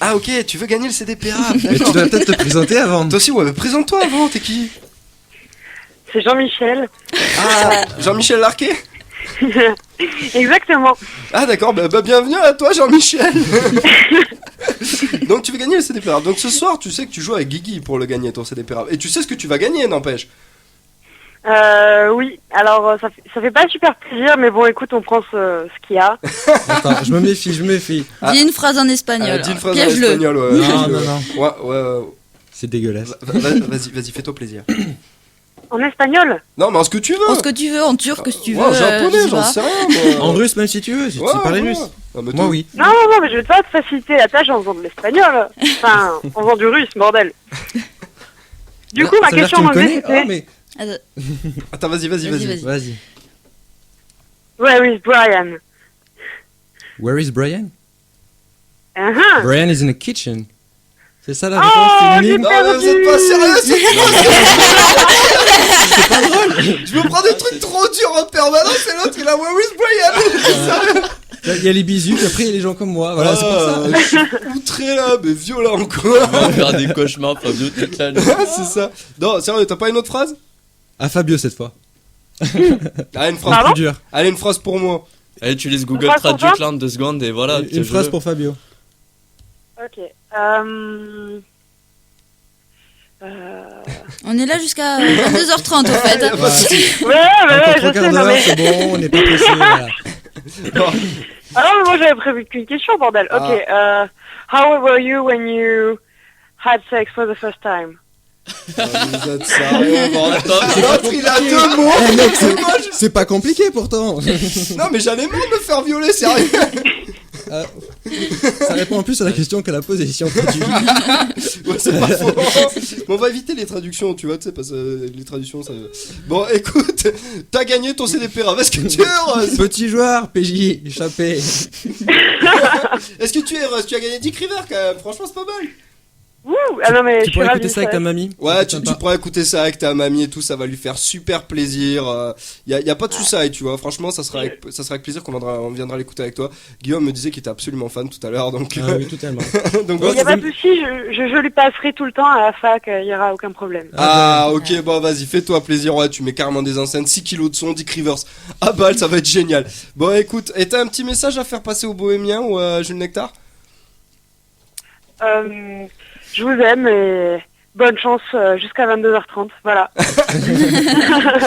Ah, ok, tu veux gagner le CD Pérave. Mais tu D'accord. dois peut-être te présenter avant. Toi aussi, ouais, mais présente-toi avant, t'es qui? C'est Jean-Michel. Ah, Jean-Michel Larquet? Exactement. Ah d'accord, bah bienvenue à toi Jean-Michel. Donc tu veux gagner le CD Pérave. Donc ce soir tu sais que tu joues avec Guigui pour le gagner ton CD Pérave. Et tu sais ce que tu vas gagner n'empêche. Oui. Alors, ça fait pas super plaisir, mais bon, écoute, on prend ce qu'il y a. Attends, je me méfie. Ah. Dis une phrase en espagnol. Dis une phrase en Piège-le. espagnol, ouais. Non, piège-le. non. Ouais. C'est dégueulasse. Vas-y, fais-toi plaisir. En espagnol? Non mais en ce que tu veux. En ce que tu veux, en turc, si tu veux. Ouais, en japonais, je sais j'en pas. sais rien. moi. En russe, même si tu veux, si tu Ouais, parles ouais. russe. Non, mais Moi, toi- oui. Non, mais je vais pas te faciliter la tâche en faisant de l'espagnol. Enfin, en faisant du russe, bordel. Du coup, ma Ça veut dire que question tu en me anglais, connais. c'était... Oh, mais. Attends, vas-y. Vas-y. Where is Brian? Where is Brian? Uh-huh. Brian is in the kitchen. C'est ça la Oh, réponse, c'est une j'ai énigme. Non mais vous êtes pas sérieux, c'est pas drôle. Je me prends des trucs trop durs en permanence et l'autre il a Where is Brian? Il y a les bisous, puis après il y a les gens comme moi. Voilà, c'est pour ça. Je suis outré là, mais violent quoi. On va faire des cauchemars, Fabio, toute la nuit. C'est ça. Non, sérieux, t'as pas une autre phrase? À Fabio cette fois. Allez, une phrase. Pardon Plus dur. Allez, une phrase pour moi. Allez, tu laisses Google phrase pour Traduct toi là en 2 secondes et voilà. Une phrase pour Fabio. Ok. On est là jusqu'à 22h30 au fait. Pas de souci. Ouais, Encore je 3 sais, quarts non d'heure, mais... c'est bon, on n'est pas pressé. Voilà. Ah non, mais moi j'avais prévu qu'une question, bordel. Ah. Ok, how old were you when you had sex for the first time? Vous êtes sérieux, bordel. Attends, L'autre il a deux mots. Eh, mec, C'est quoi, c'est pas compliqué pourtant. Non mais j'en ai marre de me faire violer, sérieux. Ça répond en plus à la question qu'elle a posée si on traduit. Ouais, c'est pas faux. Mais on va éviter les traductions, tu vois, tu sais, parce que les traductions ça. Bon, écoute, t'as gagné ton CD Pérave. Est-ce que tu es heureuse? Petit joueur, PJ, échappé. Est-ce que tu es heureuse? Tu as gagné Dick River quand même. Franchement, c'est pas mal. Ouh, ah non mais je Tu suis pourrais ravie écouter de ça avec ta mamie. Ouais, C'est tu sympa. pourras écouter ça avec ta mamie et tout, ça va lui faire super plaisir. Y a pas de soucis, tu vois. Franchement, ça sera avec plaisir on viendra l'écouter avec toi. Guillaume me disait qu'il était absolument fan tout à l'heure, donc. Ah oui, totalement. Donc Il voilà. n'y a pas de souci, je lui passerai tout le temps à la fac, il n'y aura aucun problème. Ah, ok, bon, vas-y, fais-toi plaisir. Ouais, tu mets carrément des enceintes, 6 kilos de son, Dick Rivers. Ah, balle, ça va être génial. Bon, écoute, et t'as un petit message à faire passer aux Bohémiens ou à Jules Nectar? Je vous aime et bonne chance jusqu'à 22h30, voilà.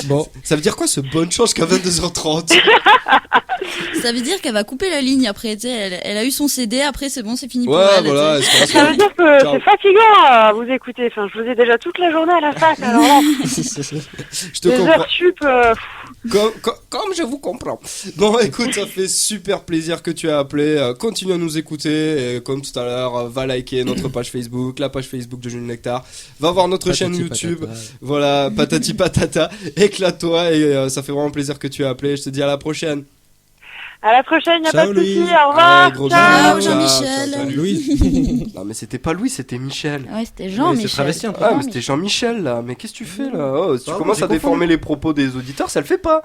Bon, Ça veut dire quoi ce bonne chance qu'à 22h30? Ça veut dire qu'elle va couper la ligne après, tu sais, elle a eu son CD, après c'est bon, c'est fini pour Ouais, elle. voilà. tu sais. Ça veut dire que Ciao. c'est fatigant à vous écouter, enfin je vous ai déjà toute la journée à la fac, alors là, Je te les comprends. heures sup, Comme je vous comprends. Bon, écoute, ça fait super plaisir que tu as appelé. Continue à nous écouter. Et comme tout à l'heure, va liker notre page Facebook, la page Facebook de Jules Nectar. Va voir notre chaîne patati YouTube. patata. Voilà, patati patata. Éclate-toi. Et ça fait vraiment plaisir que tu as appelé. Je te dis à la prochaine. À la prochaine, y a Ciao, pas de soucis. Louise. Au revoir. Ouais, gros Ciao, bisous. Jean-Michel. Ciao, salut. Louise. Non, mais c'était pas Louis, c'était Michel. Ouais, c'était Mais c'est Jean-Michel. travesti, entre- Ah, mais c'était Jean-Michel là. Mais qu'est-ce que tu fais là? Oh, si tu Pardon, commences j'ai à déformer confondu. les propos des auditeurs, ça le fait pas.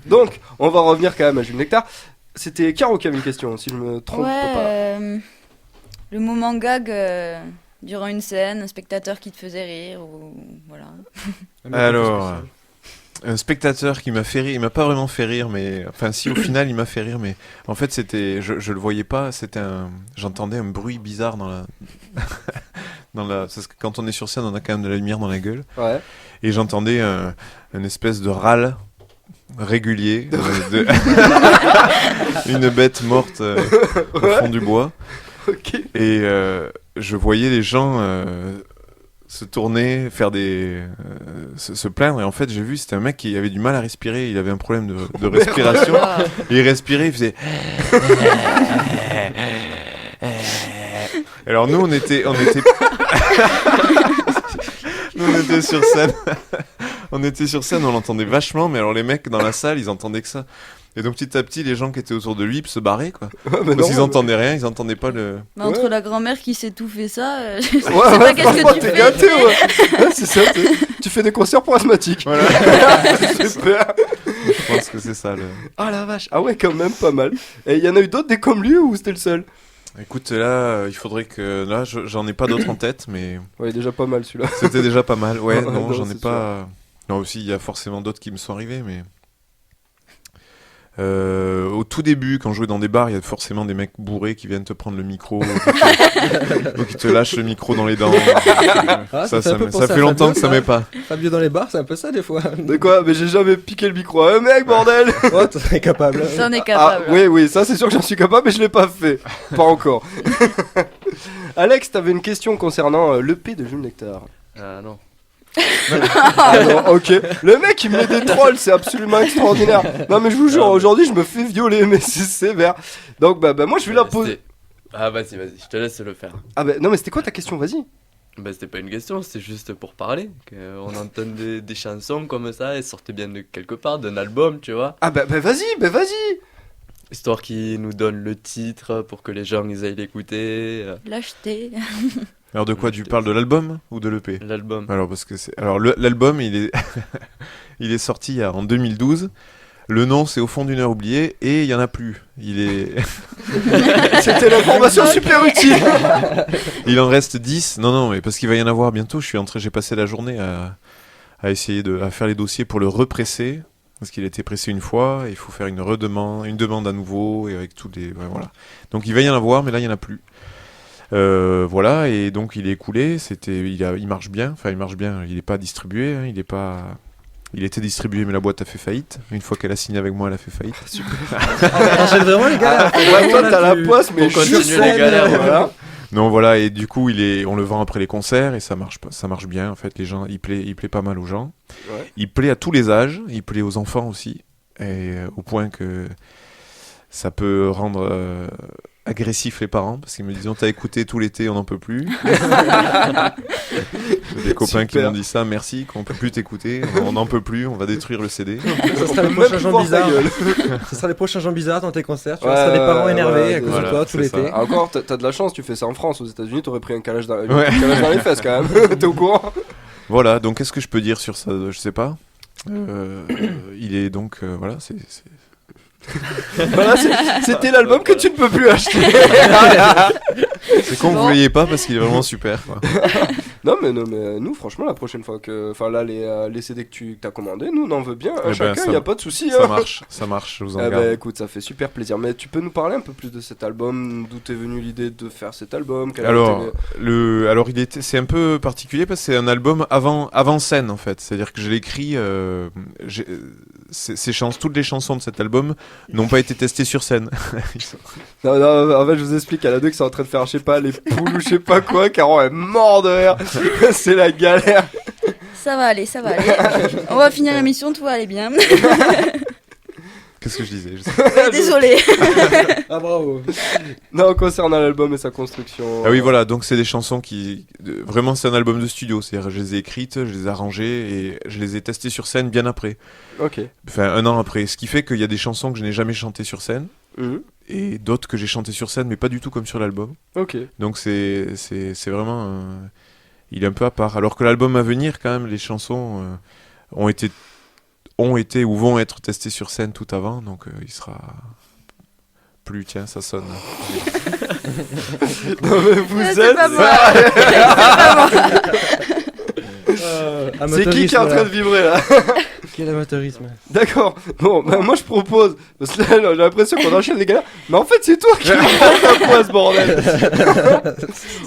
Donc, on va revenir quand même à Jules Nectar. C'était Caro qui avait une question, si je me trompe Ouais, pas. le moment gag durant une scène, un spectateur qui te faisait rire ou voilà. Alors, un spectateur qui m'a fait rire, il m'a pas vraiment fait rire, mais enfin si au final il m'a fait rire, mais en fait c'était, je le voyais pas, j'entendais un bruit bizarre dans la, parce que quand on est sur scène on a quand même de la lumière dans la gueule, Ouais. et j'entendais une espèce de râle régulier, une bête morte au fond du bois, Ok. et je voyais les gens se tourner, faire se plaindre, et en fait j'ai vu c'était un mec qui avait du mal à respirer, il avait un problème de respiration, et il respirait, il faisait alors nous on était nous on était sur scène on l'entendait vachement, mais alors les mecs dans la salle ils entendaient que ça, et donc petit à petit les gens qui étaient autour de lui se barraient quoi, Ouais, mais parce qu'ils non, entendaient rien, ils entendaient pas le... Mais entre Ouais. la grand-mère qui s'étouffait ça, je sais Ouais, pas ouais, qu'est-ce franchement, que tu t'es fais. gâté, ouais. Ouais, c'est ça, tu fais des concerts pour asthmatiques. Voilà. Super. Je pense que c'est ça le... Ah la vache. Ah ouais, quand même pas mal. Et il y en a eu d'autres des comme lui ou c'était le seul? Écoute, là, il faudrait que... Là, j'en ai pas d'autres en tête, mais Ouais, déjà pas mal celui-là. c'était déjà pas mal. Ouais, Ouais, non, non, j'en ai c'est pas... Non, aussi, il y a forcément d'autres qui me sont arrivés, mais... Au tout début, quand je jouais dans des bars, il y a forcément des mecs bourrés qui viennent te prendre le micro, ou qui te lâchent le micro dans les dents. Ah, ça fait un peu penser ça à fait longtemps Fabio, que ça m'est pas. Fabio dans les bars, c'est un peu ça des fois. De quoi? Mais j'ai jamais piqué le micro. Mec, bordel! Oh, t'en es capable. T'en es Ah, capable. oui, ça c'est sûr que j'en suis capable, mais je l'ai pas fait. Pas encore. Alex, t'avais une question concernant l'EP de Jules Nectar. Ah non. Ah non, ok. Le mec il me met des trolls, c'est absolument extraordinaire. Non mais je vous jure, Ah, mais- aujourd'hui je me fais violer, mais c'est sévère. Donc bah moi je vais la poser. C'était- Ah vas-y, je te laisse le faire. Ah bah non mais c'était quoi ta question, vas-y. Bah c'était pas une question, c'était juste pour parler. On entend des chansons comme ça, elles sortent bien de quelque part, d'un album, tu vois. Ah bah vas-y. Histoire qu'ils nous donnent le titre pour que les gens ils aillent l'écouter. L'acheter. Alors de quoi tu parles, de l'album ou de l'EP? L'album. Alors parce que c'est... Alors l'album, il est... il est sorti en 2012. Le nom, c'est Au fond d'une heure oubliée, et il y en a plus. Il est... C'était l'information super utile. Il en reste 10. Non, mais parce qu'il va y en avoir bientôt. J'ai passé la journée à essayer à faire les dossiers pour le represser. Parce qu'il a été pressé une fois, et il faut faire une demande à nouveau, et avec tous les... Ouais, voilà. Donc il va y en avoir, mais là, il n'y en a plus. Voilà, et donc il est écoulé. Il marche bien. Enfin, il marche bien. Il n'est pas distribué. Hein, il était distribué, mais la boîte a fait faillite. Une fois qu'elle a signé avec moi, elle a fait faillite. Enchaîne vraiment les gars. Ouais, toi t'as la poisse, mais Pour je continuer suis les galères, voilà. Non, voilà, et du coup, on le vend après les concerts, et ça marche bien. En fait, les gens, il plaît pas mal aux gens. Ouais. Il plaît à tous les âges. Il plaît aux enfants aussi, et au point que ça peut rendre agressif les parents, parce qu'ils me disent: on t'a écouté tout l'été, on n'en peut plus. J'ai des copains qui Super. m'ont dit ça: merci, qu'on peut plus t'écouter, on n'en peut plus, on va détruire le CD. Ça sera les Même prochains plus gens voir ta bizarres. gueule. Ça sera les prochains gens bizarres dans tes concerts. Tu Ouais, vois, ça sera des parents énervés ouais, à cause voilà, de toi tout c'est l'été. ça. Ah, encore, t'as de la chance, tu fais ça en France. Aux États-Unis, t'aurais pris un calage dans, Ouais. un calage dans les fesses quand même. T'es au courant? Voilà, donc qu'est-ce que je peux dire sur ça? Je sais pas. Il est donc... voilà, c'est... Voilà, c'était l'album que tu ne peux plus acheter. C'est con que vous l'ayez pas, parce qu'il est vraiment super, quoi. Non mais nous franchement la prochaine fois que, enfin là les CD que t'as commandé, nous on en veut bien, Eh ben, chacun, ça- y a pas de souci. Ça marche, je vous en Eh garde. ben écoute, ça fait super plaisir. Mais tu peux nous parler un peu plus de cet album, d'où t'es venue l'idée de faire cet album? Quel a Alors, été c'est un peu particulier parce que c'est un album avant scène en fait. C'est-à-dire que je l'ai écrit, toutes les chansons de cet album n'ont pas été testées sur scène. Non, en fait je vous explique, à la deux qui sont en train de faire je sais pas les poules ou je sais pas quoi, Caro est mort de rire. C'est la galère. Ça va aller. On va finir l'émission, tout va aller bien. Qu'est-ce que je disais? Je sais. Désolé. Ah bravo. Non, concernant l'album et sa construction. Ah oui, voilà, donc c'est des chansons vraiment, c'est un album de studio. C'est-à-dire, je les ai écrites, je les ai arrangées et je les ai testées sur scène bien après. Ok. Enfin, un an après. Ce qui fait qu'il y a des chansons que je n'ai jamais chantées sur scène Mhm. et d'autres que j'ai chantées sur scène, mais pas du tout comme sur l'album. Ok. Donc c'est vraiment... il est un peu à part. Alors que l'album à venir, quand même, les chansons ont été ou vont être testées sur scène tout avant. Donc il sera... plus, tiens, ça sonne. Non, mais vous Ah, êtes. c'est pas moi. C'est qui est en train de vibrer là? Quel amateurisme. D'accord. Bon, ben moi je propose. Parce que là, j'ai l'impression qu'on enchaîne les galères. Mais en fait, c'est toi qui me pose ce bordel.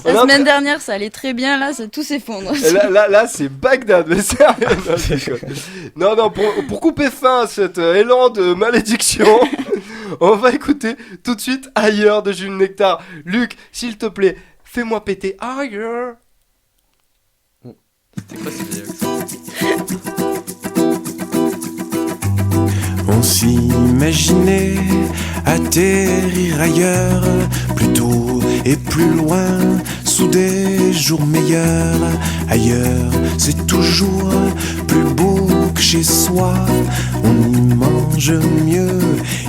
On La a- semaine dernière, ça allait très bien, là, tout s'effondre. Et là, c'est Bagdad, mais sérieux. Non, je déconne. Non, pour couper fin à cet élan de malédiction, on va écouter tout de suite Ailleurs de Jules Nectar. Luc, s'il te plaît, fais-moi péter Ailleurs. C'était quoi ce vieil accent? On s'imaginait atterrir ailleurs, plus tôt et plus loin, sous des jours meilleurs. Ailleurs, c'est toujours plus beau que chez soi. On y mange mieux,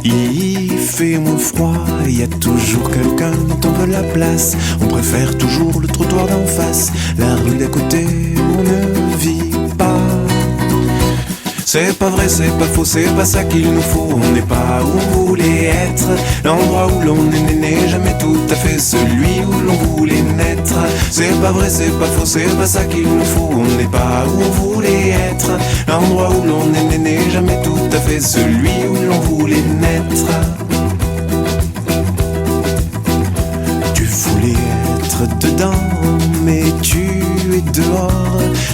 il y fait moins froid. Il y a toujours quelqu'un dont on veut la place. On préfère toujours le trottoir d'en face, la rue d'à côté, on ne vit pas. C'est pas vrai, c'est pas faux, c'est pas ça qu'il nous faut. On n'est pas où on voulait être, l'endroit où l'on est né n'est jamais tout à fait celui où l'on voulait naître. C'est pas vrai, c'est pas faux, c'est pas ça qu'il nous faut. On n'est pas où on voulait être, l'endroit où l'on est né n'est jamais tout à fait celui où l'on voulait naître. Tu voulais être dedans, mais tu es dehors.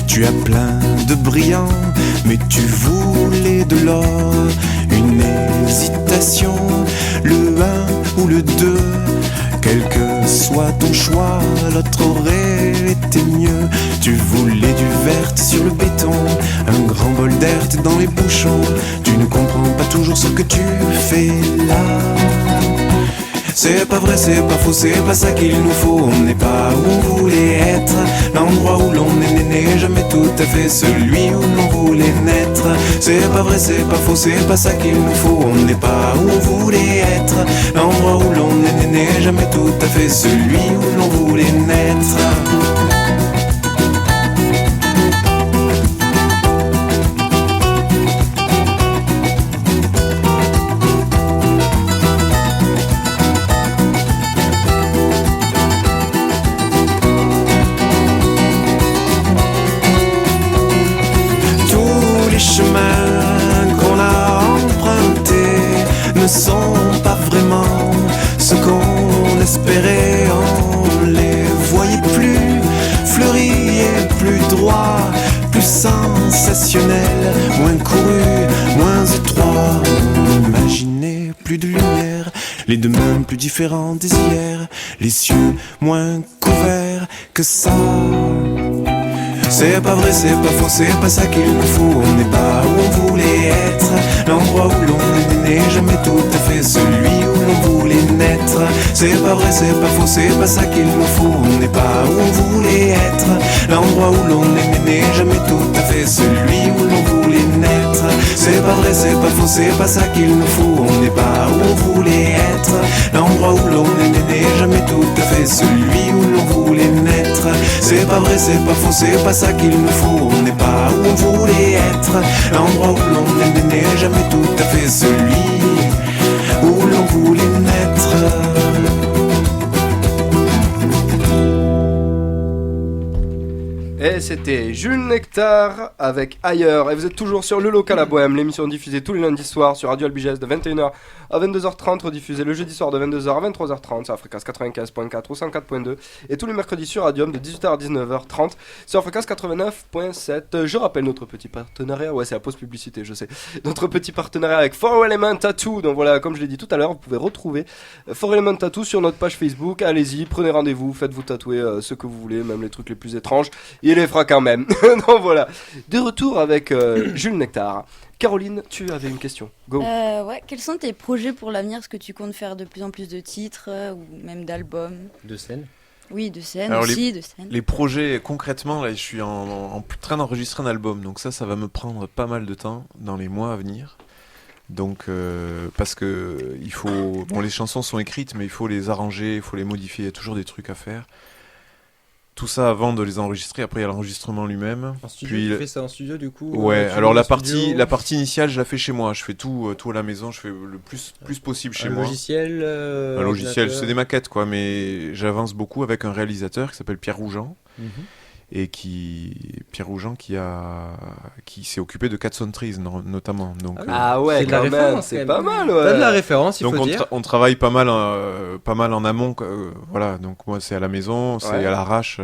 Tu as plein de brillants, mais tu voulais de l'or. Une hésitation, le 1 ou le 2. Quel que soit ton choix, l'autre aurait été mieux. Tu voulais du vert sur le béton, un grand bol d'air t'es dans les bouchons. Tu ne comprends pas toujours ce que tu fais là. C'est pas vrai, c'est pas faux, c'est pas ça qu'il nous faut. On n'est pas où on voulait être, l'endroit où l'on est né n'est jamais tout à fait celui où l'on voulait naître. C'est pas vrai, c'est pas faux, c'est pas ça qu'il nous faut. On n'est pas où on voulait être, l'endroit où l'on est né n'est jamais tout à fait celui où l'on voulait naître. Sont pas vraiment ce qu'on espérait. On les voyait plus fleuris et plus droits, plus sensationnels, moins courus, moins étroits. On imaginait plus de lumière, les demain plus différents des hier, les cieux moins couverts que ça. C'est pas vrai, c'est pas faux, c'est pas ça qu'il nous faut. On n'est pas où on voulait être, l'endroit où l'on est né n'est jamais tout à fait celui où l'on voulait naître. C'est pas vrai, c'est pas faux, c'est pas ça qu'il nous faut. On n'est pas où on voulait être, l'endroit où l'on est né n'est jamais tout à fait celui où l'on voulait naître. C'est pas vrai, c'est pas faux, c'est pas ça qu'il nous faut. On n'est pas où on voulait être, l'endroit où l'on est né n'est jamais tout à fait celui où l'on voulait naître. C'est pas vrai, c'est pas faux, c'est pas ça qu'il nous faut. On n'est pas où on voulait être, l'endroit où l'on est né n'est jamais tout à fait celui où l'on voulait naître. Et c'était Jules Nectar avec Ailleurs. Et vous êtes toujours sur Le Local à Bohème, l'émission diffusée tous les lundis soirs sur Radio Albiges de 21h à 22h30, rediffusée le jeudi soir de 22h à 23h30 sur la fréquence 95.4 ou 104.2 et tous les mercredis sur Radium de 18h à 19h30 sur la fréquence 89.7. Je rappelle notre petit partenariat, ouais c'est la pause publicité je sais, notre petit partenariat avec 4Element Tattoo. Donc voilà, comme je l'ai dit tout à l'heure, vous pouvez retrouver 4Element Tattoo sur notre page Facebook. Allez-y, prenez rendez-vous, faites-vous tatouer ce que vous voulez, même les trucs les plus étranges. il les fera quand même. Donc voilà. De retour avec Jules Nectar. Caroline, tu avais une question. Go. Ouais, quels sont tes projets pour l'avenir? Est-ce que tu comptes faire de plus en plus de titres ou même d'albums? De scène. Oui, de scène Alors, aussi, de scène. Les projets, concrètement, là, je suis en train d'enregistrer un album, donc ça va me prendre pas mal de temps dans les mois à venir. Donc, parce que il faut, bon, les chansons sont écrites, mais il faut les arranger, il faut les modifier, il y a toujours des trucs à faire. Tout ça avant de les enregistrer, après il y a l'enregistrement lui-même. En studio, Puis tu fais ça en studio du coup? Ouais, tu alors loues un la studio, partie initiale, je la fais chez moi, je fais tout à la maison, je fais le plus possible chez un moi. logiciel, Un logiciel, ordinateur. c'est des maquettes quoi, mais j'avance beaucoup avec un réalisateur qui s'appelle Pierre Rougeant. Mhm. Et Pierre Rougeant qui s'est occupé de Cats on Trees notamment. Donc, Ah ouais, C'est de la quand même, référence, c'est quand pas même. mal, ouais. T'as de la référence, il donc faut dire. on travaille pas mal en amont. Voilà, donc moi c'est à la maison, c'est Ouais. à l'arrache.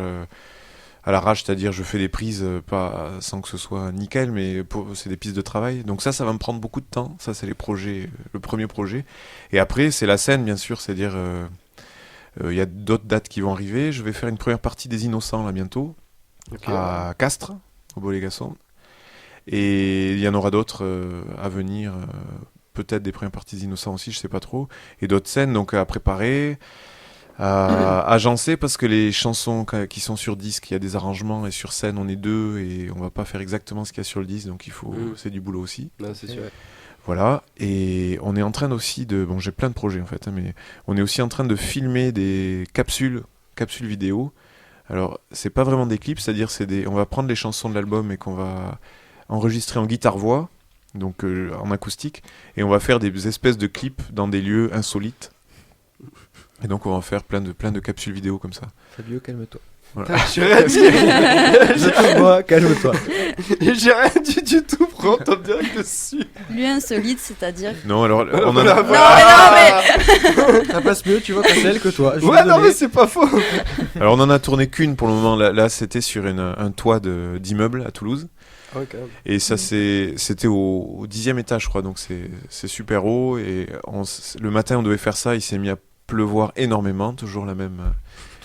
À l'arrache, c'est-à-dire je fais des prises pas sans que ce soit nickel, mais c'est des pistes de travail. Donc ça va me prendre beaucoup de temps. Ça c'est les projets, le premier projet. Et après c'est la scène bien sûr, c'est-à-dire il y a d'autres dates qui vont arriver. Je vais faire une première partie des Innocents là bientôt. Ok. À Castres, au Bolégasson. Et il y en aura d'autres à venir, peut-être des premières parties innocents aussi, je sais pas trop. Et d'autres scènes donc à préparer, à agencer, parce que les chansons qui sont sur disque, il y a des arrangements, et sur scène on est deux, et on va pas faire exactement ce qu'il y a sur le disque, donc c'est du boulot aussi. Ouais, c'est sûr. Voilà, et on est en train aussi de... Bon, j'ai plein de projets en fait, hein, mais on est aussi en train de filmer des capsules vidéo. Alors, c'est pas vraiment des clips, c'est-à-dire on va prendre les chansons de l'album et qu'on va enregistrer en guitare-voix, donc en acoustique, et on va faire des espèces de clips dans des lieux insolites. Et donc, on va en faire plein de capsules vidéo comme ça. Fabio, calme-toi. Voilà. J'ai rien dit. Je te vois, calme-toi. J'ai rien dit du tout, prends top direct dessus. Lui insolite, c'est-à-dire. Non, alors, on en Voilà, a... voilà. Ça passe mieux, tu vois, qu'à celle que toi. Je suis Ouais, non, désolé. mais c'est pas faux. Alors, on en a tourné qu'une pour le moment. Là c'était sur un toit d'immeuble à Toulouse. Ok. Et ça, c'était au 10e étage, je crois, donc c'est super haut. Et le matin, on devait faire ça, il s'est mis à pleuvoir énormément, toujours la même...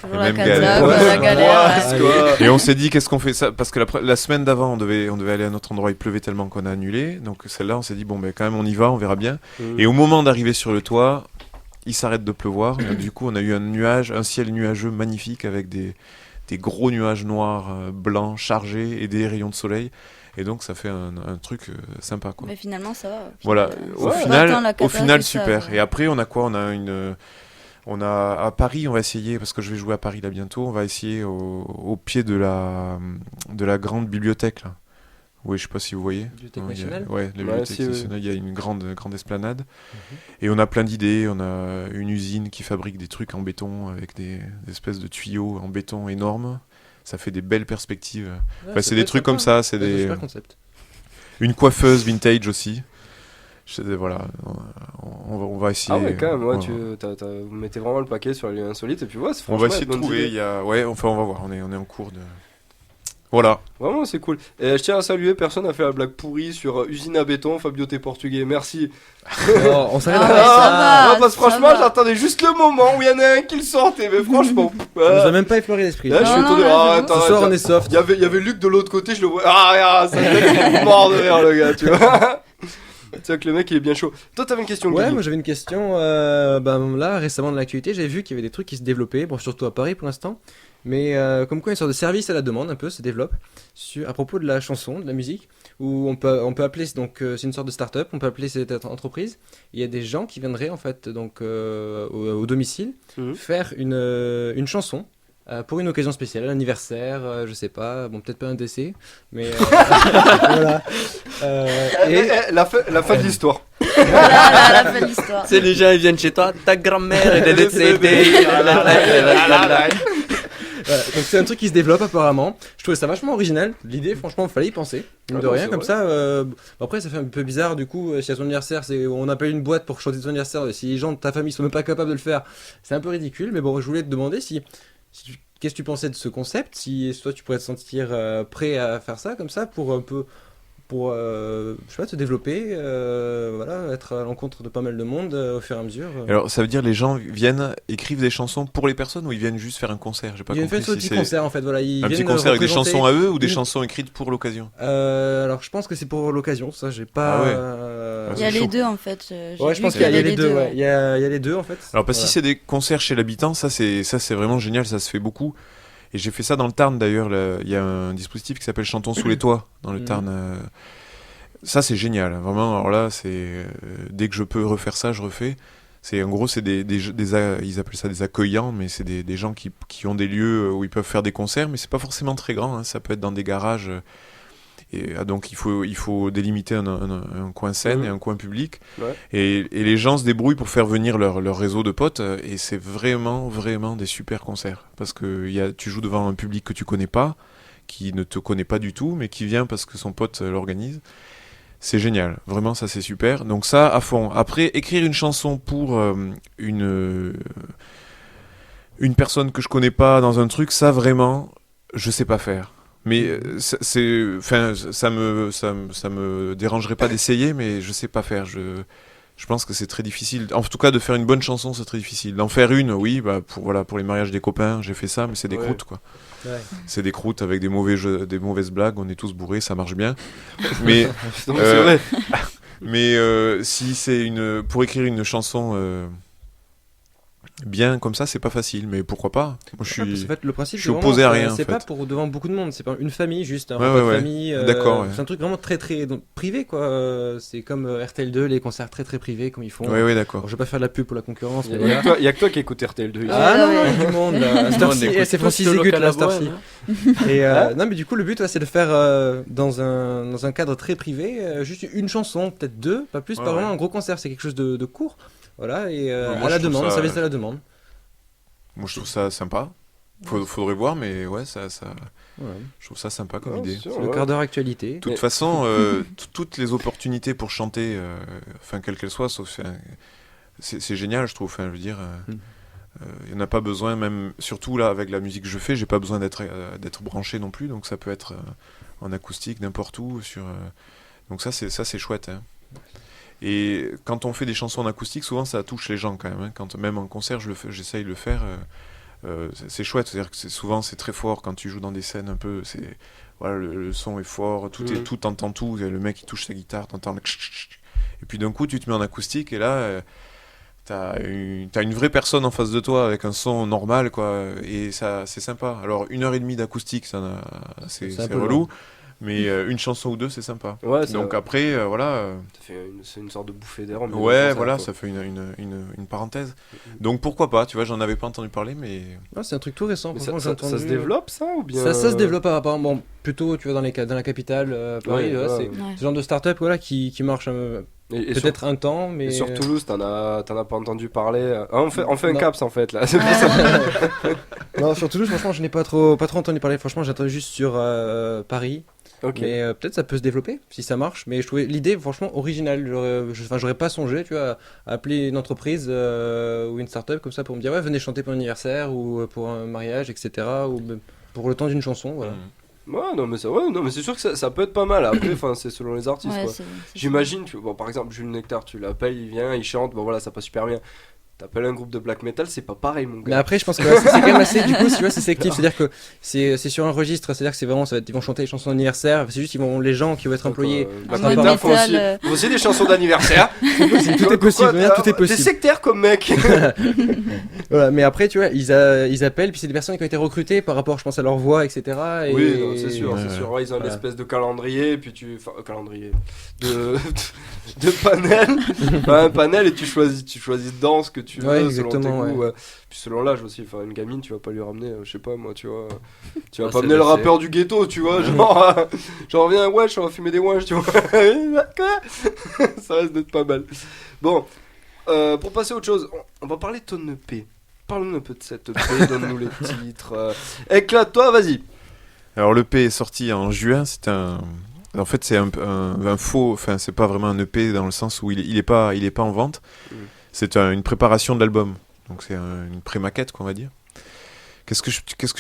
Toujours la la même casa, galère. quoi, la Ouais, galère. c'est quoi. Et on s'est dit, qu'est-ce qu'on fait ça? Parce que la semaine d'avant, on devait aller à un autre endroit, il pleuvait tellement qu'on a annulé. Donc celle-là, on s'est dit, bon, ben quand même, on y va, on verra bien. Et au moment d'arriver sur le toit, il s'arrête de pleuvoir. Donc, du coup, on a eu un ciel nuageux magnifique avec des gros nuages noirs, blancs, chargés et des rayons de soleil. Et donc, ça fait un truc sympa, quoi. Mais finalement, ça va. Voilà, au Ouais. final, Attends, la cata, au final c'est ça, super. ouais. Et après, on a quoi? On a à Paris, on va essayer, parce que je vais jouer à Paris là bientôt, on va essayer au pied de la grande bibliothèque là. Oui, je sais pas si vous voyez. Bibliothèque Ouais, nationale la bibliothèque si, oui. nationale, il y a une grande esplanade. Et on a plein d'idées, on a une usine qui fabrique des trucs en béton avec des espèces de tuyaux en béton énormes. Ça fait des belles perspectives. Ouais, Enfin, ça c'est peut des être trucs sympa. comme ça, c'est Ouais, des... super concept. Une coiffeuse vintage aussi. Voilà, on va essayer. Ah ouais, quand même, ouais, voilà. vous mettez vraiment le paquet sur les lieux insolites, et puis ouais, c'est On franchement va essayer de une bonne trouver. idée. Ouais, enfin, on va voir. On est en cours de. Voilà. Vraiment, c'est cool. Et je tiens à saluer, personne n'a fait la blague pourrie sur usine à béton, Fabio, t'es portugais, merci. Non, on s'arrête Ah à ouais, ça. ça va, non, parce que ça franchement, va. j'attendais juste le moment où il y en a un qui le sortait, mais franchement. Ça nous a même pas effleuré l'esprit. Là, je suis Non, étonné. non, Ah, j'avoue. attends, Ce soir, attends. on est soft. Il y avait Luc de l'autre côté, je le vois. Ah, ça me mort de rire, le gars, tu vois. Tu vois que le mec il est bien chaud. Toi, t'avais une question, Ouais, Guigui. moi j'avais une question. Là, récemment dans l'actualité, j'avais vu qu'il y avait des trucs qui se développaient, bon, surtout à Paris pour l'instant, mais comme quoi une sorte de service à la demande un peu se développe à propos de la chanson, de la musique, où on peut appeler, donc c'est une sorte de start-up, on peut appeler cette entreprise. Il y a des gens qui viendraient en fait donc au domicile Mhm. faire une chanson. Pour une occasion spéciale, un anniversaire, je sais pas, bon peut-être pas un décès, mais voilà. La fin de l'histoire. Voilà, la fin de l'histoire. C'est les gens, ils viennent chez toi, ta grand-mère elle est décédée. Voilà, donc c'est un truc qui se développe apparemment. Je trouvais ça vachement original. L'idée, franchement, il fallait y penser. Mine Ah de non, rien, c'est comme vrai. ça. Après, ça fait un peu bizarre du coup. Si à ton anniversaire, on appelle une boîte pour chanter ton anniversaire. Si les gens de ta famille sont même pas capables de le faire, c'est un peu ridicule. Mais bon, je voulais te demander qu'est-ce que tu pensais de ce concept. Si toi, tu pourrais te sentir prêt à faire ça comme ça pour un peu pour je sais pas, te développer, voilà, être à l'encontre de pas mal de monde au fur et à mesure. Alors, ça veut dire les gens viennent, écrivent des chansons pour les personnes ou ils viennent juste faire un concert? J'ai pas Ils viennent compris faire un si petit c'est concert en fait, voilà. Ils un petit viennent concert avec des représenter chansons à eux ou des une- chansons écrites pour l'occasion? Alors je pense que c'est pour l'occasion, ça j'ai pas. Ah ouais. Il y a c'est les chaud. deux en fait. J'ai Ouais, je vu pense qu'il y a les deux, ouais. ouais. Il y a les deux en fait. Alors, parce que Voilà. si c'est des concerts chez l'habitant, ça c'est vraiment génial, ça se fait beaucoup. Et j'ai fait ça dans le Tarn d'ailleurs, il y a un dispositif qui s'appelle Chantons sous les toits dans le Mhm. Tarn. Ça c'est génial, vraiment. Alors là, dès que je peux refaire ça, je refais. En gros, c'est ils appellent ça des accueillants, mais c'est des gens qui ont des lieux où ils peuvent faire des concerts, mais c'est pas forcément très grand, hein. Ça peut être dans des garages. Donc il faut délimiter un coin scène Mhm. et un coin public. Ouais. Et les gens se débrouillent pour faire venir leur réseau de potes. Et c'est vraiment, vraiment des super concerts. Parce que tu joues devant un public que tu connais pas, qui ne te connaît pas du tout, mais qui vient parce que son pote l'organise. C'est génial. Vraiment, ça c'est super. Donc ça, à fond. Après, écrire une chanson pour une personne que je connais pas dans un truc, ça vraiment, je sais pas faire. Mais enfin, ça me dérangerait pas d'essayer, mais je sais pas faire. Je pense que c'est très difficile. En tout cas, de faire une bonne chanson, c'est très difficile. D'en faire une, oui, bah pour les mariages des copains, j'ai fait ça, mais c'est des Ouais. croûtes, quoi. Ouais. C'est des croûtes avec des mauvaises blagues. On est tous bourrés, ça marche bien. Mais Non, mais c'est vrai. si c'est pour écrire une chanson bien comme ça, c'est pas facile. Mais pourquoi pas? Moi, je Ouais, parce suis. qu'en fait, le principe, je suis c'est opposé vraiment, à rien, en c'est pas fait. pour devant beaucoup de monde, c'est pas une famille, juste un Ouais, repas ouais, de ouais. famille. D'accord, ouais. C'est un truc vraiment très très donc, privé quoi. C'est comme RTL2, les concerts très très privés comme ils font. Oui, d'accord. Bon, je vais pas faire de la pub pour la concurrence, Il mais y a voilà. que toi qui écoutes RTL2 ici. Ah non, ouais. non, il y a du monde là. À cette heure-ci, c'est Francis Zégut là, à cette heure-ci. Et non, mais du coup, le but, ouais, c'est de faire dans un cadre très privé, juste une chanson, peut-être deux, pas plus, Ouais, pas vraiment ouais. un gros concert, c'est quelque chose de court. Voilà, et Moi, à la je trouve demande, ça- service à la demande. Moi, je trouve ça sympa. Faudrait voir, mais ouais, Ouais. je trouve ça sympa comme Ouais, idée. c'est sûr, C'est le ouais. quart d'heure actualité. De toute façon, toutes les opportunités pour chanter, enfin quelles qu'elles soient, sauf, c'est génial, je trouve. Enfin, je veux dire, il n'y en a pas besoin, même surtout là avec la musique que je fais, j'ai pas besoin d'être branché non plus, donc ça peut être en acoustique n'importe où. Donc ça c'est chouette. Hein. Et quand on fait des chansons en acoustique, souvent ça touche les gens quand même. Hein. Même en concert, j'essaye de le faire. C'est chouette, c'est-à-dire que souvent c'est très fort quand tu joues dans des scènes un peu. Voilà, le son est fort, t'entends tout. Le mec il touche sa guitare, t'entends le et puis d'un coup tu te mets en acoustique et là t'as une vraie personne en face de toi avec un son normal quoi, et ça c'est sympa. Alors 1h30 d'acoustique, c'est un peu relou, long. mais une chanson ou deux c'est sympa. Ouais, Donc après voilà. c'est une sorte de bouffée d'air. au milieu Ouais, d'un concert, voilà, quoi. ça fait une parenthèse. Donc pourquoi pas, tu vois, j'en avais pas entendu parler, mais Ouais, c'est un truc tout récent. Mais franchement, ça j'ai entendu. se développe ça ou bien Ça se développe apparemment, bon, plutôt tu vois dans la capitale, Paris, Ouais, ouais, ouais. c'est Ouais. ce genre de start-up voilà, qui marche Et peut-être un temps, mais. Et sur Toulouse, t'en as pas entendu parler. Ah, on fait un Non. caps en fait là. C'est pour ça. Non, sur Toulouse, franchement, je n'ai pas trop entendu parler. Franchement, j'ai entendu juste sur Paris. Ok. Mais peut-être ça peut se développer si ça marche. Mais je trouvais l'idée franchement originale. J'aurais pas songé, tu vois, à appeler une entreprise ou une start-up comme ça pour me dire ouais, venez chanter pour un anniversaire ou pour un mariage, etc. Ou même pour le temps d'une chanson, voilà. Ouais, non mais c'est sûr que ça peut être pas mal. Après, enfin, c'est selon les artistes. Ouais, quoi. c'est J'imagine, bon, par exemple, Jules Nectar, tu l'appelles, il vient, il chante, bon voilà, ça passe super bien. T'appelles un groupe de black metal, c'est pas pareil, mon Mais gars. après, je pense que ouais, c'est quand même assez, du coup, tu vois, c'est sélectif. C'est-à-dire que c'est sur un registre, c'est-à-dire que c'est vraiment, ils vont chanter les chansons d'anniversaire. C'est juste, les gens qui vont être employés. Black En mode metal, faut aussi, métal, faut aussi des chansons d'anniversaire. Tout est possible, Pourquoi, tout est T'es possible. sectaire comme mec. Voilà, mais après, tu vois, ils appellent, puis c'est des personnes qui ont été recrutées par rapport, je pense, à leur voix, etc. Et... Oui, non, c'est sûr, Ouais, c'est ouais. sûr. Ouais, ils ont une Voilà. espèce de calendrier, puis calendrier de panel, enfin, un panel et tu choisis dedans ce que tu veux Ouais, selon exactement, tes goûts. ouais. Ouais. Puis selon l'âge aussi. Enfin, une gamine, tu vas pas lui ramener, je sais pas moi, tu vois, tu vas Ah, pas c'est amener le laissé. rappeur du ghetto, tu vois, genre viens wesh, on va fumer des wesh, tu vois. Quoi ça reste d'être pas mal. Bon, pour passer à autre chose, on va parler de ton EP. Parle-nous un peu de cette EP, donne-nous les titres. Éclate-toi, vas-y. Alors l'EP est sorti en juin, en fait c'est un faux, enfin c'est pas vraiment un EP dans le sens où il est pas en vente. C'est une préparation de l'album. Donc c'est une pré-maquette qu'on va dire. Qu'est-ce que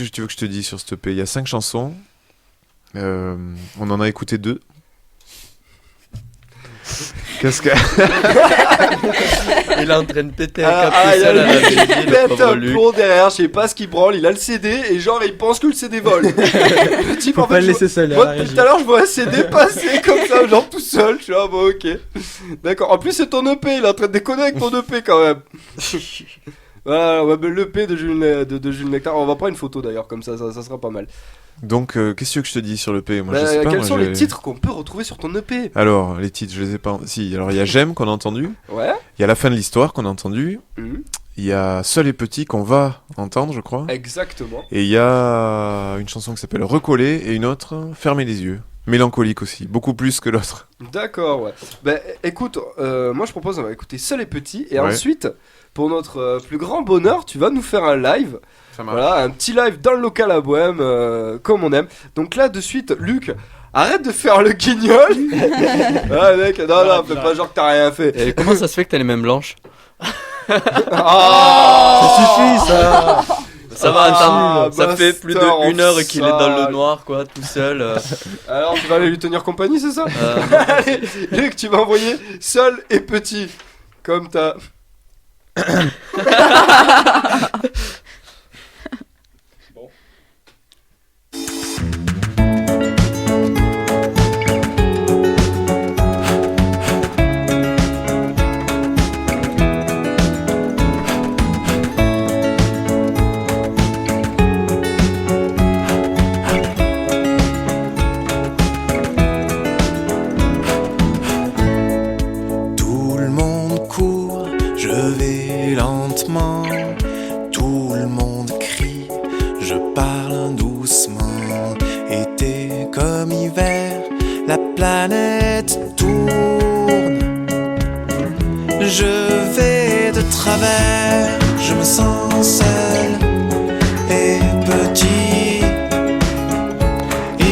tu veux que je te dise sur cet EP? Il y a 5 chansons. On en a écouté 2. Qu'est-ce que... Il est en train de péter un Ah, câble tout il y a seul à la lui qui régie, le pète pauvre un Luc. plomb derrière, je sais pas ce qu'il branle, il a le CD et genre il pense que le CD vole. Le type, Faut en pas fait, le laisser seul à moi la depuis régie. tout à l'heure je vois un CD passer comme ça, genre tout seul, je suis ah bon ok. D'accord, en plus c'est ton EP, il est en train de déconner avec ton EP quand même. Voilà, ouais, mais l'EP de Jules Nectar, on va prendre une photo d'ailleurs, comme ça sera pas mal. Donc, qu'est-ce que je te dis sur le P? Moi, je Bah, sais pas. quels moi, sont je- les titres qu'on peut retrouver sur ton EP? Alors, les titres, je les ai pas. Si, alors il y a J'aime qu'on a entendu. Ouais. Il y a La fin de l'histoire qu'on a entendu. Mhm. Il y a Seul et petit qu'on va entendre, je crois. Exactement. Et il y a une chanson qui s'appelle Recoller et une autre Fermer les yeux. Mélancolique aussi, beaucoup plus que l'autre. D'accord, ouais. Bah écoute, moi je propose on va écouter Seul et Petit et Ouais. ensuite, pour notre plus grand bonheur, tu vas nous faire un live. Ça marche. Voilà, un petit live dans le local à Bohème, comme on aime. Donc là, de suite, Luc, arrête de faire le guignol. Ah mec, non, fais pas genre que t'as rien fait. Et comment ça se fait que t'as les mêmes blanches? Ah, Ça suffit, ça. Ça va, Ah, attends, ça fait plus bastard, de 1 heure qu'il est dans le sale. noir, quoi, tout seul. Alors tu vas aller lui tenir compagnie, c'est ça? Euh, Allez, Luc, tu vas envoyer Seul et Petit. Comme t'as... Tout le monde court, je vais lentement. Tout le monde crie, je parle doucement. Été comme hiver, la planète tourne. Je vais de travers, je me sens seul et petit.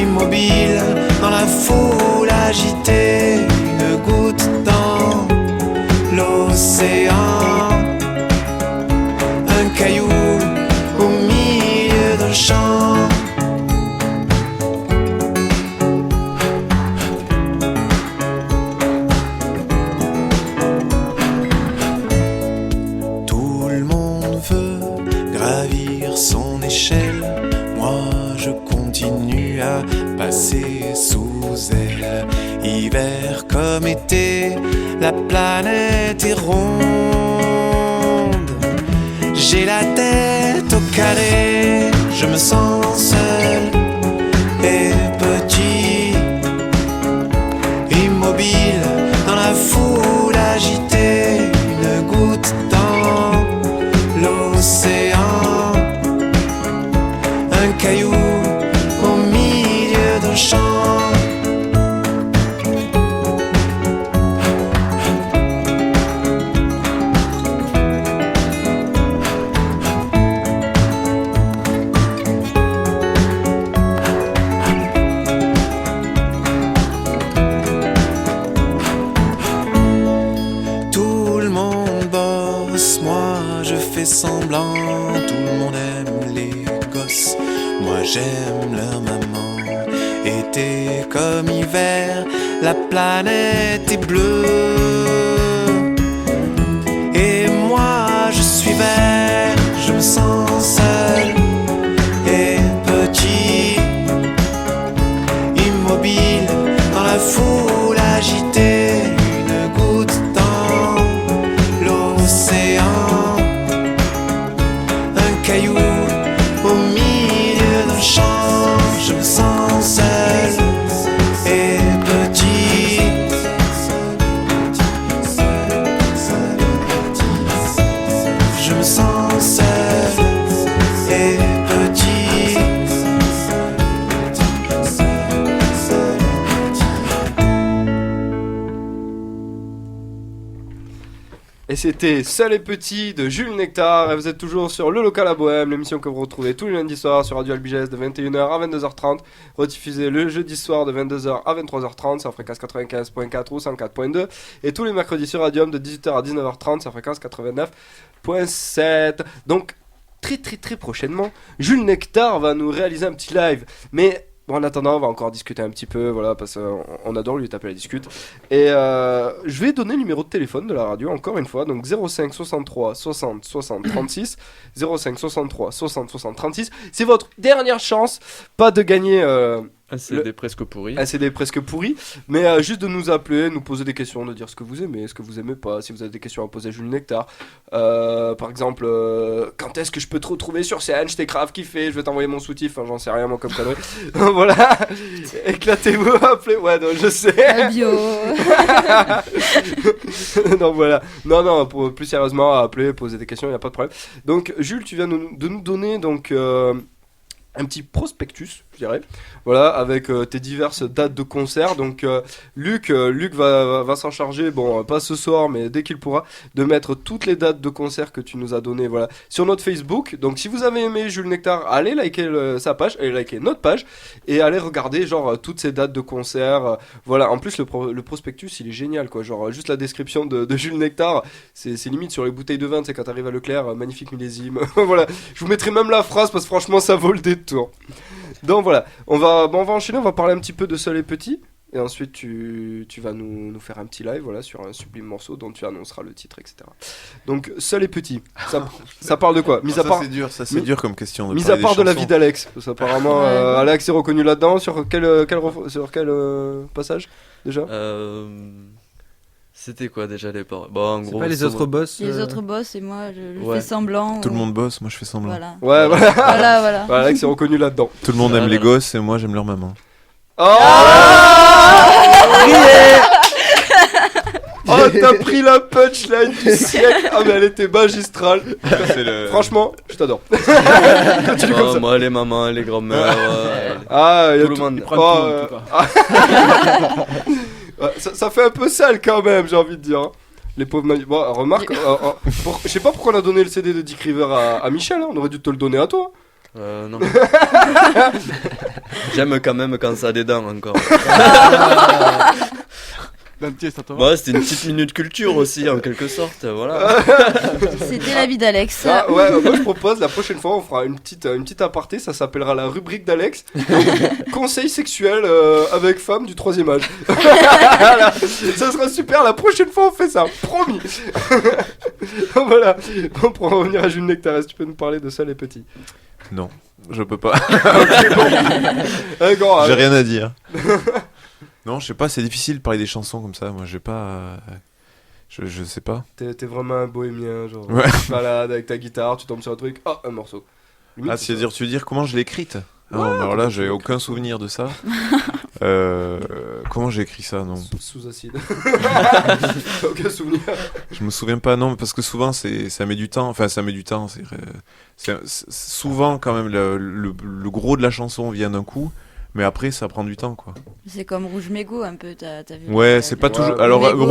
Immobile dans la foule agitée, une goutte dans l'océan, un caillou au milieu d'un champ. Tout le monde veut gravir son échelle, moi je continue à passer sous elle. Hiver comme été, la planète est ronde. J'ai la tête au carré, je me sens seul et petit. Immobile dans la foule agitée, une goutte dans l'océan, un caillou au milieu d'un champ. Tout le monde bosse, moi je fais semblant. Tout le monde aime les gosses, moi j'aime leur maman. Été comme hiver, la planète est bleue. Et moi je suis vert, je me sens seul et petit. Immobile dans la foule agitée, une goutte dans l'océan, un caillou au milieu d'un champ. Je me sens seul et petit. Je me sens seul et petit. Et c'était Seul et Petit de Jules Nectar. Et vous êtes toujours sur Le Local à Bohème, l'émission que vous retrouvez tous les lundis soirs sur Radio Albiges de 21h à 22h30, rediffusée le jeudi soir de 22h à 23h30 sur fréquence 95.4 ou 104.2, et tous les mercredis sur Radium de 18h à 19h30 sur fréquence 89.7. Donc très prochainement, Jules Nectar va nous réaliser un petit live. Mais Bon, en attendant, on va encore discuter un petit peu, voilà, parce qu'on adore lui taper la discute. Et je vais donner le numéro de téléphone de la radio, encore une fois, donc 05 63 60 60 36, 05 63 60 60 36. C'est votre dernière chance, pas de gagner Un CD presque pourri. un CD presque pourri, mais juste de nous appeler, nous poser des questions, de dire ce que vous aimez, ce que vous aimez pas, si vous avez des questions à poser à Jules Nectar. Par exemple, quand est-ce que je peux te retrouver sur scène, je t'ai grave kiffé, je vais t'envoyer mon soutif, enfin, j'en sais rien moi comme connerie. Voilà, éclatez-vous, appelez, ouais, non, je sais. La bio. Non, voilà, non, pour, plus sérieusement, appeler, poser des questions, il n'y a pas de problème. Donc, Jules, tu viens de nous donner donc un petit prospectus, je dirais, voilà, avec tes diverses dates de concert. Donc Luc va s'en charger, bon, pas ce soir, mais dès qu'il pourra, de mettre toutes les dates de concert que tu nous as données, voilà, sur notre Facebook. Donc si vous avez aimé Jules Nectar, allez liker sa page, allez liker notre page, et allez regarder genre toutes ces dates de concert. Voilà, en plus le prospectus, il est génial, quoi, genre juste la description de Jules Nectar, c'est limite sur les bouteilles de vin, c'est quand t'arrives à Leclerc, magnifique millésime. Voilà, je vous mettrai même la phrase parce que franchement ça vaut le détour. Donc voilà, on va enchaîner, on va parler un petit peu de Seul et Petit. Et ensuite tu vas nous faire un petit live, voilà, sur un sublime morceau dont tu annonceras le titre, etc. Donc Seul et Petit, ça parle de quoi? Mis à part, c'est dur comme question. mis à part de la vie d'Alex, parce qu'apparemment Alex est reconnu là-dedans. Sur quel passage déjà? C'était quoi déjà les paroles? Bon, en C'est gros, pas les autres boss. Les autres boss et moi, je Ouais. fais semblant. Tout le monde bosse, moi je fais semblant. Voilà. Ouais, voilà. Voilà. Voilà, Alex est reconnu là-dedans. Tout le monde aime Voilà. les gosses et moi j'aime leur maman. Oh, oh, t'as pris la punchline du siècle. Ah mais elle était magistrale. Franchement, je t'adore. Continue comme bon, ça. moi, les mamans, les grands-mères, Ah, y a tout le monde. Ouais, ça fait un peu sale quand même, j'ai envie de dire. Hein. Les pauvres bon, remarque, je sais pas pourquoi on a donné le CD de Dick River à Michel, hein. On aurait dû te le donner à toi. Non. J'aime quand même quand ça a des dents encore. Bon, c'était une petite minute culture aussi en quelque sorte, voilà. C'était la vie d'Alex. Ah, ouais, moi je propose la prochaine fois on fera une petite aparté, ça s'appellera la rubrique d'Alex. Donc, conseil sexuel avec femme du 3e âge. Voilà. Ça sera super, la prochaine fois on fait ça, promis. Voilà, bon, pour en revenir à Jules Nectar, est-ce que tu peux nous parler de Seul et Petit? Non, je peux pas. Ok, bon. D'accord, J'ai rien à dire. Non, je sais pas, c'est difficile de parler des chansons comme ça. Moi, j'ai pas. Je sais pas. T'es vraiment un bohémien, genre. Ouais. Tu te balades avec ta guitare, tu tombes sur un truc, oh, un morceau. Limite, Ah, c'est ça. tu veux dire comment je l'ai écrite? Ah, Ouais, non, mais alors comment là, tu j'ai l'as aucun souvenir de ça. Comment j'ai écrit ça? Non. Sous acide. Aucun souvenir. Je me souviens pas, non, parce que souvent ça met du temps. Enfin, ça met du temps. C'est souvent quand même le gros de la chanson vient d'un coup, mais après ça prend du temps, quoi. C'est comme Rouge Mégot un peu, t'as vu? Ouais, c'est pas Ouais. toujours. Alors Mégot,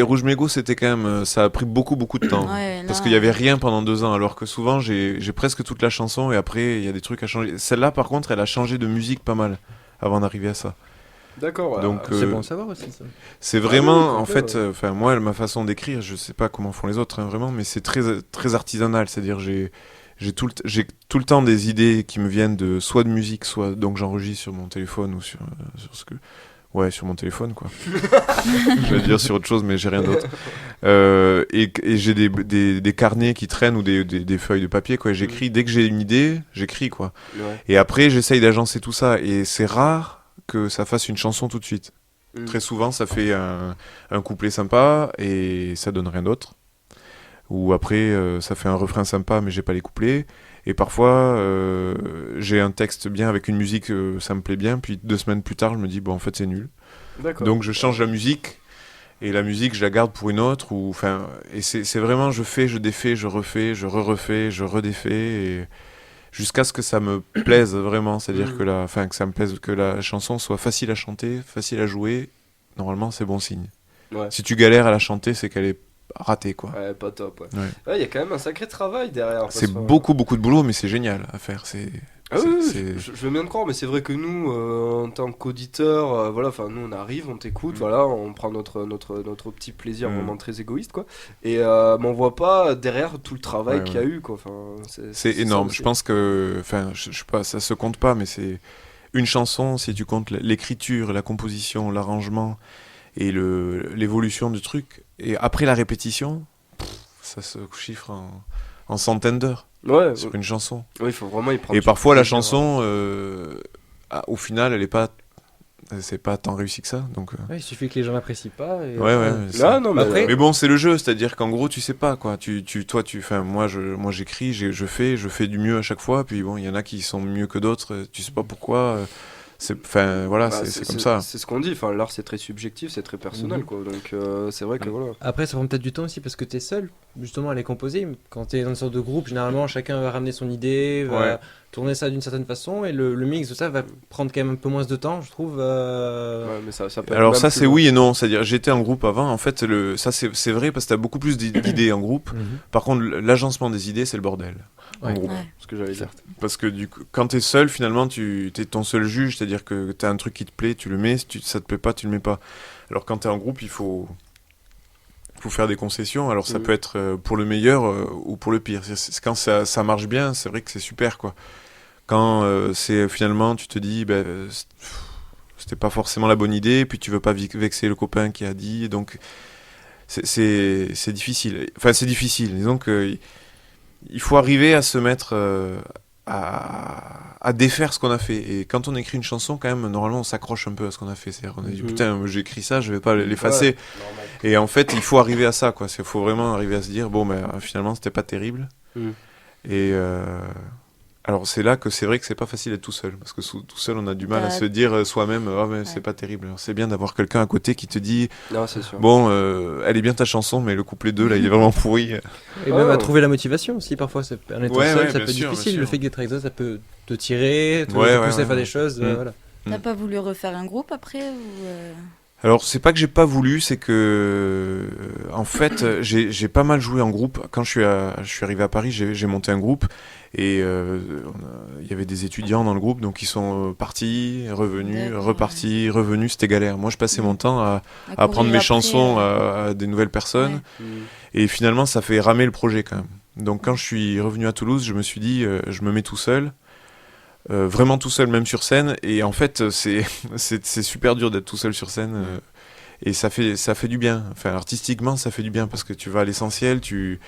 Rouge Mégot, c'était quand même. Ça a pris beaucoup de temps. Ouais, Parce là, qu'il y avait rien pendant 2 ans, alors que souvent j'ai presque toute la chanson et après il y a des trucs à changer. Celle-là, par contre, elle a changé de musique pas mal avant d'arriver à ça. D'accord, ouais. Donc C'est bon à savoir aussi ça. c'est vraiment, oui, en tout à fait, fait, enfin moi, ma façon d'écrire, je sais pas comment font les autres, hein, vraiment, mais c'est très artisanal. C'est-à-dire j'ai tout le temps des idées qui me viennent de soit de musique, soit donc j'enregistre sur mon téléphone ou sur sur mon téléphone, quoi. Je vais dire sur autre chose, mais j'ai rien d'autre. Et j'ai des carnets qui traînent ou des feuilles de papier, quoi. Et j'écris, dès que j'ai une idée, j'écris, quoi. Ouais. Et après, j'essaye d'agencer tout ça. Et c'est rare que ça fasse une chanson tout de suite. Très souvent, ça fait un couplet sympa et ça donne rien d'autre. Ou après, ça fait un refrain sympa, mais j'ai pas les couplets. Et parfois, j'ai un texte bien avec une musique, ça me plaît bien. Puis 2 semaines plus tard, je me dis, bon, en fait, c'est nul. D'accord. Donc, je change la musique. Et la musique, je la garde pour une autre. Et c'est vraiment, je fais, je défais, je refais, je refais, je redéfais. Et jusqu'à ce que ça me plaise vraiment. C'est-à-dire que ça me plaise, que la chanson soit facile à chanter, facile à jouer. Normalement, c'est bon signe. Ouais. Si tu galères à la chanter, c'est qu'elle est ratée, quoi. Ouais, pas top, ouais. Ouais. Ouais, y a quand même un sacré travail derrière. C'est parce que- beaucoup de boulot, mais c'est génial à faire. Ah oui, oui, c'est- je veux bien te croire, mais c'est vrai que nous, en tant qu'auditeurs, voilà, enfin, nous on arrive, on t'écoute, voilà, on prend notre petit plaisir vraiment très égoïste, quoi. Et mais on voit pas derrière tout le travail Ouais, qu'il y a eu, quoi. Enfin, C'est ça énorme. aussi. Je pense que, enfin, je sais pas, ça se compte pas, mais c'est une chanson, si tu comptes l'écriture, la composition, l'arrangement et l'évolution du truc, et après la répétition, ça se chiffre en centaines d'heures Ouais, sur une chanson. oui, il faut vraiment y prendre. Et parfois, la plaisir. chanson, au final, c'est pas tant réussi que ça. Donc, Ouais, il suffit que les gens n'apprécient pas. Et, ouais. Ah non, mais Après- Mais bon, c'est le jeu, c'est-à-dire qu'en gros, tu sais pas quoi. Moi, j'écris, je fais du mieux à chaque fois. Puis bon, il y en a qui sont mieux que d'autres. Tu sais pas pourquoi. Bah, C'est comme ça. C'est ce qu'on dit. Enfin, l'art, c'est très subjectif, c'est très personnel, quoi. Donc, c'est vrai que voilà. Après, ça prend peut-être du temps aussi parce que t'es seul, justement, à les composer. Quand t'es dans une sorte de groupe, généralement, chacun va ramener son idée, va Ouais. tourner ça d'une certaine façon, et le mix de ça va prendre quand même un peu moins de temps, je trouve. Ouais, mais ça peut être Alors même ça plus c'est long. oui et non, c'est-à-dire j'étais en groupe avant, en fait ça c'est vrai parce que t'as beaucoup plus d'idées en groupe. Par contre l'agencement des idées c'est le bordel en Ouais. groupe. Ouais. Ce que j'allais dire. Parce que du coup, quand t'es seul finalement t'es ton seul juge, c'est-à-dire que t'as un truc qui te plaît, tu le mets, si ça te plaît pas tu le mets pas. Alors quand t'es en groupe il faut faire des concessions, alors ça peut être pour le meilleur ou pour le pire. Quand ça marche bien c'est vrai que c'est super quoi. Quand c'est finalement tu te dis c'était pas forcément la bonne idée, puis tu veux pas vexer le copain qui a dit, donc c'est difficile. Enfin, c'est difficile. Disons que il faut arriver à se mettre à défaire ce qu'on a fait. Et quand on écrit une chanson, quand même, normalement, on s'accroche un peu à ce qu'on a fait. C'est-à-dire, on a dit putain, j'ai écrit ça, je vais pas l'effacer. Ouais, normal. Et en fait, il faut arriver à ça, quoi. Il faut vraiment arriver à se dire bon, finalement, c'était pas terrible. Et alors c'est là que c'est vrai que c'est pas facile d'être tout seul, parce que tout seul on a du mal à se dire soi-même c'est pas terrible. Alors, c'est bien d'avoir quelqu'un à côté qui te dit Non, c'est sûr. bon elle est bien ta chanson mais le couplet 2 là il est vraiment pourri. Et même à trouver la motivation aussi, parfois, en étant Ouais, seul, ouais, ça bien peut être sûr, difficile. bien Le sûr. fait d'être avec ça, ça peut te tirer, te Ouais, pousser ouais, à faire des ouais. choses. Voilà. T'as pas voulu refaire un groupe après ou Alors c'est pas que j'ai pas voulu, c'est que en fait j'ai pas mal joué en groupe. Quand je suis arrivé à Paris, j'ai monté un groupe et il y avait des étudiants dans le groupe, donc ils sont partis, revenus, D'accord, repartis, revenus, c'était galère. Moi je passais mon temps à apprendre courir mes après, chansons à des nouvelles personnes Ouais. et finalement ça fait ramer le projet quand même. Donc quand je suis revenu à Toulouse, je me suis dit je me mets tout seul. Vraiment tout seul même sur scène et en fait c'est super dur d'être tout seul sur scène et ça fait du bien, enfin artistiquement ça fait du bien parce que tu vas à l'essentiel, tu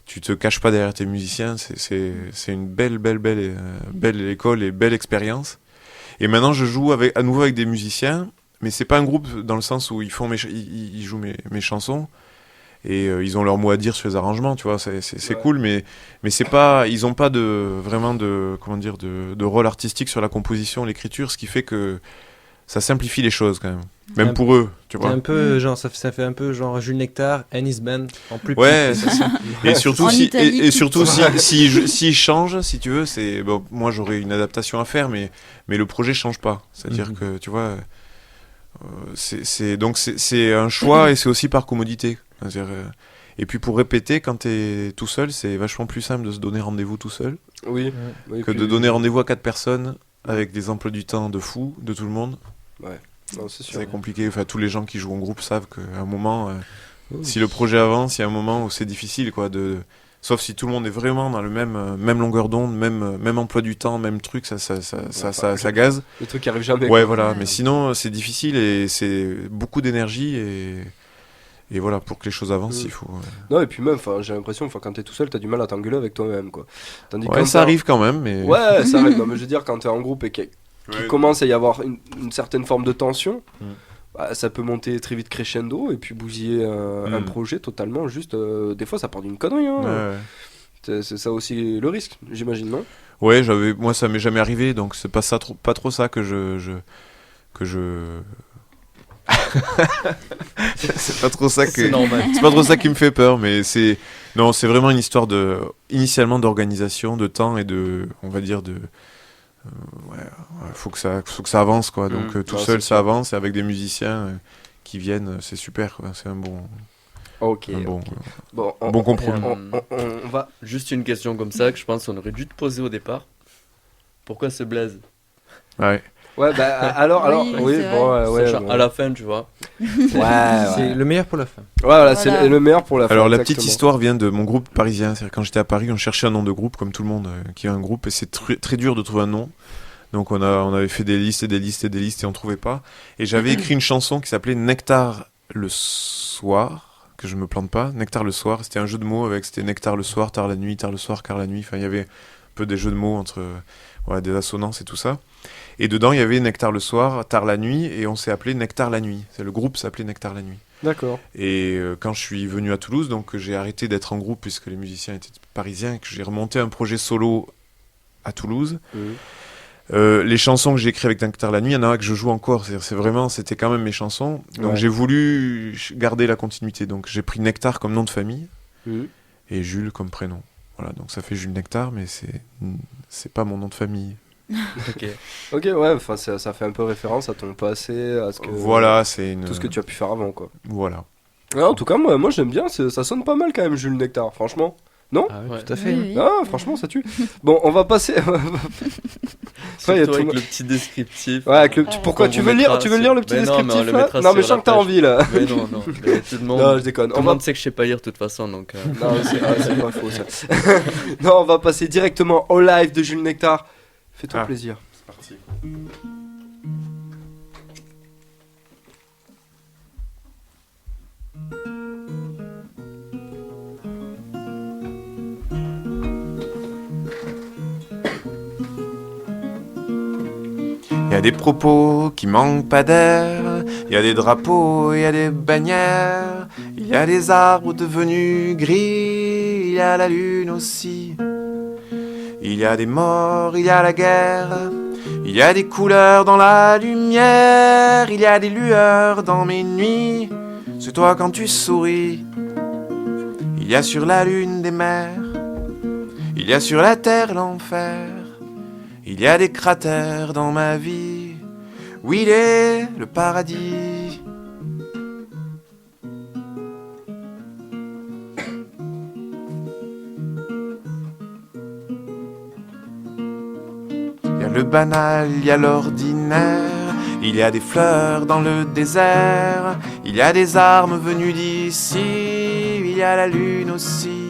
te caches pas derrière tes musiciens, c'est une belle école et belle expérience. Et maintenant je joue à nouveau avec des musiciens, mais c'est pas un groupe dans le sens où ils jouent mes chansons et ils ont leur mot à dire sur les arrangements, tu vois, c'est cool, mais c'est pas, ils ont pas vraiment de rôle artistique sur la composition, l'écriture, ce qui fait que ça simplifie les choses quand même pour eux, tu C'est vois. un peu genre, ça fait un peu genre Jules Nectar and his band en plus Ouais, petit. c'est ça. Et surtout En Italie. et surtout si change, si tu veux, c'est bon, moi j'aurais une adaptation à faire, mais le projet change pas. C'est-à-dire que tu vois, c'est un choix et c'est aussi par commodité. C'est-à-dire, et puis pour répéter, quand t'es tout seul, c'est vachement plus simple de se donner rendez-vous tout seul Oui. que de donner rendez-vous à 4 personnes avec des emplois du temps de fou de tout le monde. Non, c'est sûr. C'est compliqué. Enfin, tous les gens qui jouent en groupe savent qu'à un moment, si le projet avance, il y a un moment où c'est difficile, quoi. Sauf si tout le monde est vraiment dans le même longueur d'onde, même emploi du temps, même truc, ça gaze. Le truc qui arrive jamais. Ouais, quoi. voilà. Ouais. Mais sinon, c'est difficile et c'est beaucoup d'énergie et voilà, pour que les choses avancent, il faut. Non, et puis même, j'ai l'impression, quand t'es tout seul, t'as du mal à t'engueuler avec toi-même, quoi. Tandis que Ouais, quand ça arrive quand même, mais. Ouais, ça arrive. Non, mais je veux dire, quand t'es en groupe et qu'il commence à y avoir une certaine forme de tension, ça peut monter très vite crescendo et puis bousiller un projet totalement. Juste, des fois, ça part d'une connerie. Hein. Ouais. C'est ça aussi le risque, j'imagine, non? Ouais, moi ça m'est jamais arrivé, donc c'est pas trop ça que je c'est pas trop ça C'est normal. c'est pas trop ça qui me fait peur, mais c'est vraiment une histoire initialement d'organisation, de temps et on va dire faut que ça avance, quoi. Donc tout Ouais, seul c'est ça sûr. avance et avec des musiciens qui viennent, c'est super, quoi. C'est un bon Ok. bon Bon, compromis. on va. Juste une question comme ça que je pense qu'on aurait dû te poser au départ. Pourquoi ce blaze? Ouais. Ouais, bah alors, Oui, oui, c'est bon, vrai. ouais, Genre, bon. à la fin, tu vois. C'est le meilleur pour la fin. Voilà, c'est Voilà. le meilleur pour la fin. Alors la petite exactement. histoire vient de mon groupe parisien. C'est-à-dire quand j'étais à Paris, on cherchait un nom de groupe comme tout le monde qui a un groupe et c'est très dur de trouver un nom. Donc on avait fait des listes et des listes et des listes et on trouvait pas. Et j'avais écrit une chanson qui s'appelait Nectar le soir, que je me plante pas, Nectar le soir. C'était un jeu de mots c'était Nectar le soir, tard la nuit, tard le soir, car la nuit. Enfin, il y avait un peu des jeux de mots entre des assonances et tout ça. Et dedans, il y avait Nectar le soir, tard la nuit, et on s'est appelé Nectar la nuit. Le groupe s'appelait Nectar la nuit. D'accord. Et quand je suis venu à Toulouse, donc j'ai arrêté d'être en groupe puisque les musiciens étaient parisiens, et que j'ai remonté un projet solo à Toulouse. Les chansons que j'ai écrites avec Nectar la nuit, il y en a que je joue encore. C'était quand même mes chansons. Donc j'ai voulu garder la continuité. Donc j'ai pris Nectar comme nom de famille et Jules comme prénom. Voilà, donc ça fait Jules Nectar, mais c'est pas mon nom de famille. Ok, ouais, enfin ça fait un peu référence à ton passé, à ce que tout ce que tu as pu faire avant, quoi. Voilà. Ouais, en tout cas, moi j'aime bien, ça sonne pas mal quand même, Jules Nectar, franchement. Non? Tout à fait. Oui. Ah, franchement, ça tue. Bon, on va passer. Surtout y a avec tout- le petit descriptif. Ouais, pourquoi qu'on tu vous veux mettra lire le petit Mais non, mais on descriptif le là? mettra Non, mais je sur sens la que t'as page. envie là. Mais non, mais tout le monde. Non, je déconne. Tout le monde sait que je sais pas lire de toute façon, donc. Non, c'est pas faux ça. Non, on va passer directement au live de Jules Nectar. Fais-toi plaisir. C'est parti. Il y a des propos qui manquent pas d'air, il y a des drapeaux, il y a des bannières, il y a des arbres devenus gris, il y a la lune aussi. Il y a des morts, il y a la guerre, il y a des couleurs dans la lumière, il y a des lueurs dans mes nuits, c'est toi quand tu souris. Il y a sur la lune des mers, il y a sur la terre l'enfer. Il y a des cratères dans ma vie, où il est le paradis. Il y a le banal, il y a l'ordinaire, il y a des fleurs dans le désert, il y a des armes venues d'ici, il y a la lune aussi.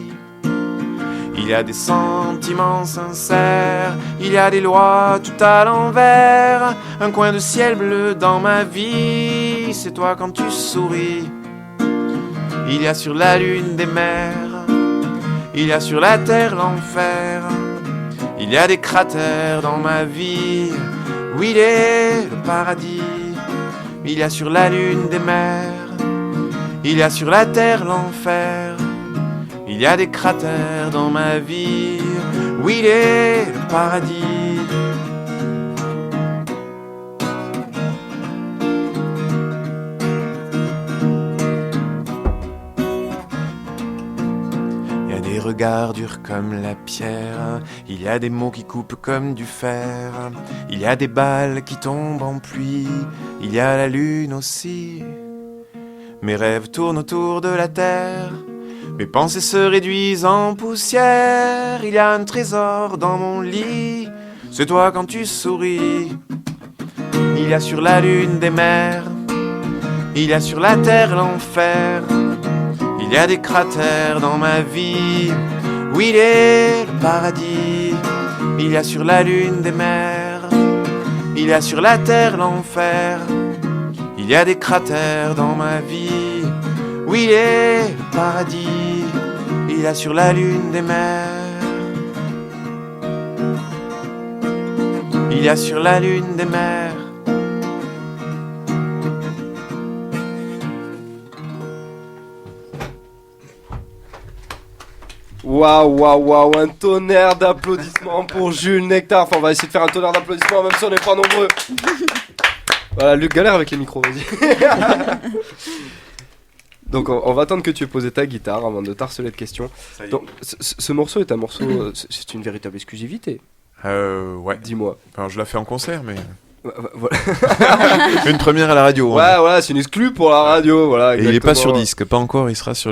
Il y a des sentiments sincères, il y a des lois tout à l'envers, un coin de ciel bleu dans ma vie, c'est toi quand tu souris. Il y a sur la lune des mers, il y a sur la terre l'enfer, il y a des cratères dans ma vie, où il est le paradis. Il y a sur la lune des mers, il y a sur la terre l'enfer. Il y a des cratères dans ma vie, où il est le paradis. Il y a des regards durs comme la pierre, il y a des mots qui coupent comme du fer, il y a des balles qui tombent en pluie, il y a la lune aussi. Mes rêves tournent autour de la terre, mes pensées se réduisent en poussière. Il y a un trésor dans mon lit, c'est toi quand tu souris. Il y a sur la lune des mers, il y a sur la terre l'enfer. Il y a des cratères dans ma vie, où il est le paradis. Il y a sur la lune des mers, il y a sur la terre l'enfer. Il y a des cratères dans ma vie, où il est le paradis. Il y a sur la lune des mers, il y a sur la lune des mers. Waouh, un tonnerre d'applaudissements pour Jules Nectar. Enfin, on va essayer de faire un tonnerre d'applaudissements même si on n'est pas nombreux. Voilà, Luc galère avec les micros, vas-y. Donc on va attendre que tu aies posé ta guitare avant de t'harceler de questions. Donc ce morceau est un morceau, c'est une véritable exclusivité. Ouais. Dis-moi. Alors je la fais en concert, mais Voilà. une première à la radio. Ouais, voilà, c'est une exclue pour la radio, voilà. Et il est pas sur exactement. disque, pas encore, il sera sur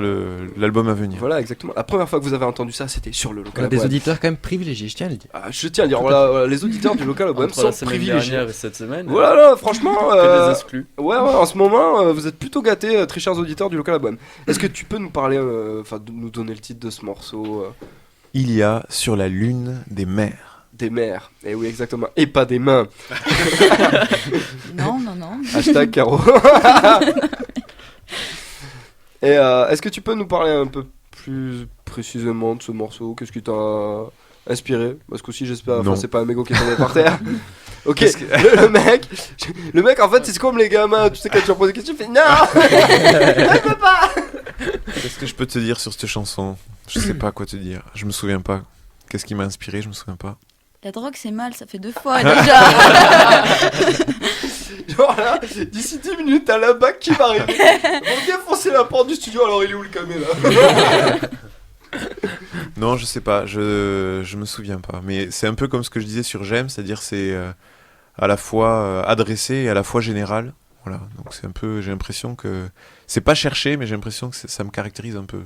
l'album à venir. Voilà, exactement. La première fois que vous avez entendu ça, c'était sur le On local a des Bohème. auditeurs quand même privilégiés, je tiens à le dire. Ah, je tiens à dire, voilà, les auditeurs du local Bohème Entre sont la semaine privilégiés. dernière et cette semaine. Voilà, là, franchement, Que des exclus. ouais, en ce moment, vous êtes plutôt gâtés, très chers auditeurs du local Bohème. Est-ce que tu peux nous parler, enfin, nous donner le titre de ce morceau Il y a sur la lune des mers. des mères. Et oui, exactement. Et pas des mains. Non. Hashtag Caro. Et est-ce que tu peux nous parler un peu plus précisément de ce morceau? Qu'est-ce qui t'a inspiré? Parce qu'aussi j'espère, enfin Non. c'est pas un mégot qui est tombé par terre. Ok, le mec en fait c'est comme les gamins, tu sais quand tu leur poses des questions, tu fais non, elle peut pas. Qu'est-ce que je peux te dire sur cette chanson? Je sais pas quoi te dire. Je me souviens pas. Qu'est-ce qui m'a inspiré? Je me souviens pas. La drogue c'est mal, ça fait 2 fois déjà. Genre là, d'ici 10 minutes t'as la bac qui va arriver. On défoncer la porte du studio, alors il est où le camé là? Non, je sais pas. Je me souviens pas. Mais c'est un peu comme ce que je disais sur J'aime, c'est-à-dire c'est à la fois adressé et à la fois général. Voilà. Donc c'est un peu. J'ai l'impression que c'est pas cherché, mais j'ai l'impression que ça me caractérise un peu.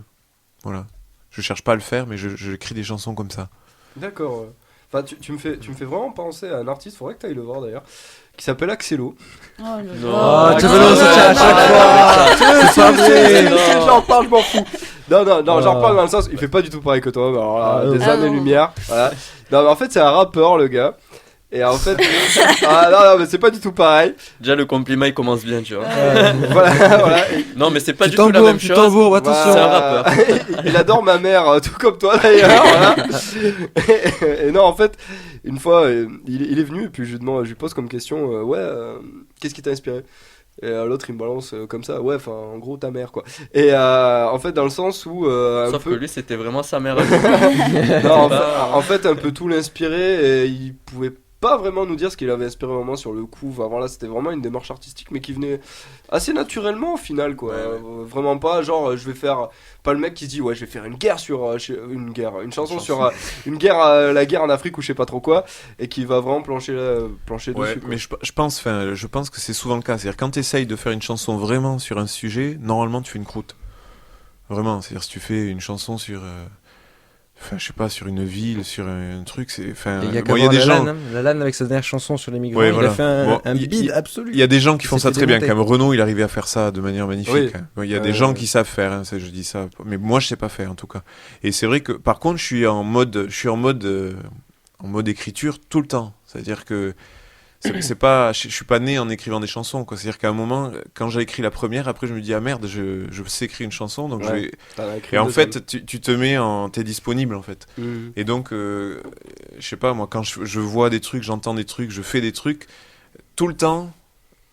Voilà. Je cherche pas à le faire, mais j'écris des chansons comme ça. D'accord. Enfin, tu me fais vraiment penser à un artiste, faudrait que tu ailles le voir d'ailleurs, qui s'appelle Axelo. Oh là Non. là. Oh, tu veux nous à chaque fois. C'est pas vrai. J'en parle, je m'en fous. Non, j'en Oh. parle dans le sens, il fait pas du tout pareil que toi, mais alors là, des Ah non. années-lumière. Voilà. Non, mais en fait, c'est un rappeur, le gars. Et en fait, non, mais c'est pas du tout pareil. Déjà, le compliment il commence bien, tu vois. Voilà. Et Non, mais c'est pas Tu du tout la tambours, même tu chose. tambours, attention. C'est un rappeur. Il adore ma mère, tout comme toi d'ailleurs. Voilà. Et non, en fait, une fois, il est venu et puis je lui pose comme question, qu'est-ce qui t'a inspiré? Et l'autre il me balance comme ça, ouais, enfin en gros ta mère quoi. Et en fait, dans le sens où. Un Sauf peu... que lui, c'était vraiment sa mère. Non, en fait, un peu tout l'inspirer et il pouvait pas vraiment nous dire ce qu'il avait inspiré vraiment sur le coup. Enfin, voilà, c'était vraiment une démarche artistique mais qui venait assez naturellement au final quoi. Ouais. Vraiment pas genre je vais faire pas le mec qui se dit ouais je vais faire une guerre sur une chanson sur une guerre la guerre en Afrique ou je sais pas trop quoi et qui va vraiment plancher Ouais, dessus quoi. mais je pense que c'est souvent le cas. C'est-à-dire quand tu essayes de faire une chanson vraiment sur un sujet, normalement tu fais une croûte. Vraiment, c'est-à-dire si tu fais une chanson sur je sais pas, sur une ville, sur un truc, c'est Il y a, bon, il y a des gens La LAN avec sa dernière chanson sur les migrants, Ouais, il voilà. a fait un Bon, bid absolu. il y a des gens qui font ça C'était très bien démonté. quand même. Renaud, il arrivait à faire ça de manière magnifique. Oui. Hein. Bon, il y a des gens qui savent faire, hein, ça, je dis ça, mais moi je sais pas faire en tout cas. Et c'est vrai que par contre, je suis en mode écriture tout le temps. C'est-à-dire que c'est pas, je suis pas né en écrivant des chansons, quoi. C'est-à-dire qu'à un moment, quand j'ai écrit la première, après je me dis ah merde, je sais écrire une chanson, donc Ouais. je vais. T'en as écrit Et en une fait, tu te mets t'es disponible en fait. deuxième. Et donc, je sais pas, moi, quand je vois des trucs, j'entends des trucs, je fais des trucs, tout le temps,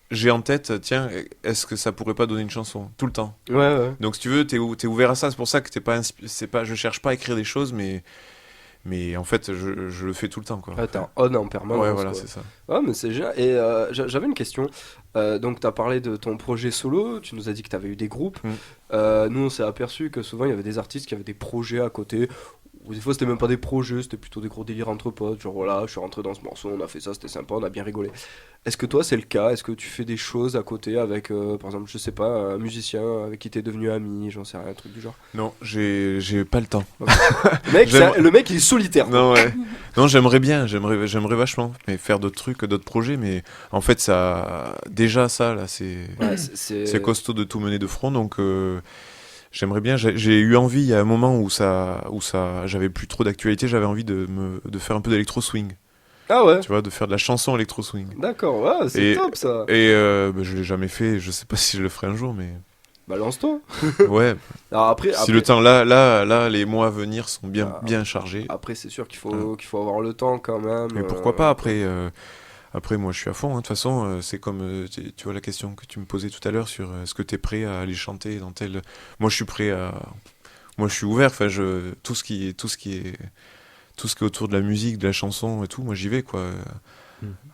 j'ai en tête, tiens, est-ce que ça pourrait pas donner une chanson? Tout le temps. Ouais. Donc, si tu veux, t'es ouvert à ça. C'est pour ça que je cherche pas à écrire des choses, mais en fait, je le fais tout le temps, quoi. Ah, t'es en on en permanence. Ouais, voilà, quoi. c'est ça. Ouais, mais c'est génial. Et j'avais une question. Donc, tu as parlé de ton projet solo. Tu nous as dit que tu avais eu des groupes. Nous, on s'est aperçu que souvent, il y avait des artistes qui avaient des projets à côté. Ou des fois, c'était même pas des projets, c'était plutôt des gros délires entre potes. Genre, voilà, je suis rentré dans ce morceau, on a fait ça, c'était sympa, on a bien rigolé. Est-ce que toi, c'est le cas? Est-ce que tu fais des choses à côté avec, par exemple, je sais pas, un musicien avec qui t'es devenu ami, j'en sais rien, un truc du genre? Non, j'ai pas le temps. Mec, J'aime- le mec, il est solitaire. Non, ouais. Non, j'aimerais bien, j'aimerais vachement, mais faire d'autres trucs, d'autres projets, mais en fait, déjà, ça, là, c'est. Ouais, C'est costaud de tout mener de front, donc j'aimerais bien. J'ai eu envie, il y a un moment où j'avais plus trop d'actualité, j'avais envie de faire un peu d'électro swing, Ah ouais, tu vois, de faire de la chanson électro swing. d'accord, ouais, c'est Et- top ça. Et je l'ai jamais fait, je sais pas si je le ferai un jour, mais Balance-toi. ouais. Alors après, Si le temps, là, les mois à venir sont bien chargés. Après, c'est sûr qu'il faut avoir le temps quand même. Mais pourquoi pas après, moi, je suis à fond. Hein. De toute façon, c'est comme, tu vois, la question que tu me posais tout à l'heure sur est-ce que tu es prêt à aller chanter dans tel. Moi, je suis prêt à. Moi, je suis ouvert. Enfin, tout ce qui est autour de la musique, de la chanson et tout, moi, j'y vais, quoi.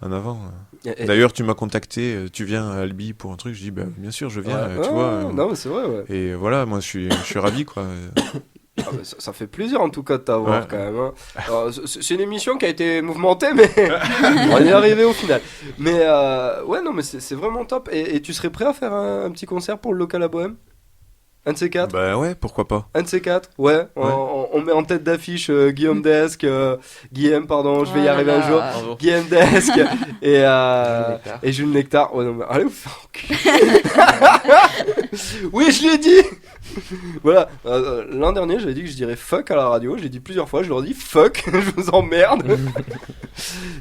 En avant. Et- D'ailleurs, tu m'as contacté, tu viens à Albi pour un truc. Je dis, bah, bien sûr, je viens, Ouais, tu ouais, vois. ouais, non, mais c'est vrai, ouais. Et voilà, moi, je suis ravi, quoi. Ah, bah, ça fait plaisir en tout cas de t'avoir Ouais. quand même. Hein. Alors, c'est une émission qui a été mouvementée, mais on y est arrivé au final. Mais ouais, non, mais c'est vraiment top. Et tu serais prêt à faire un petit concert pour le local à Bohème? Un de ces quatre? Bah ouais, pourquoi pas. Un de ces quatre? Ouais, on met en tête d'affiche Guillaume Desk, Guillaume, pardon, je vais y Oh là arriver un là. jour. Bravo. Guillaume Desk et Nectar. Jules Nectar. Oh non, mais allez vous faire enculer. Oui, je l'ai dit. Voilà, l'an dernier j'avais dit que je dirais fuck à la radio, je l'ai dit plusieurs fois, je leur dis fuck, je vous emmerde.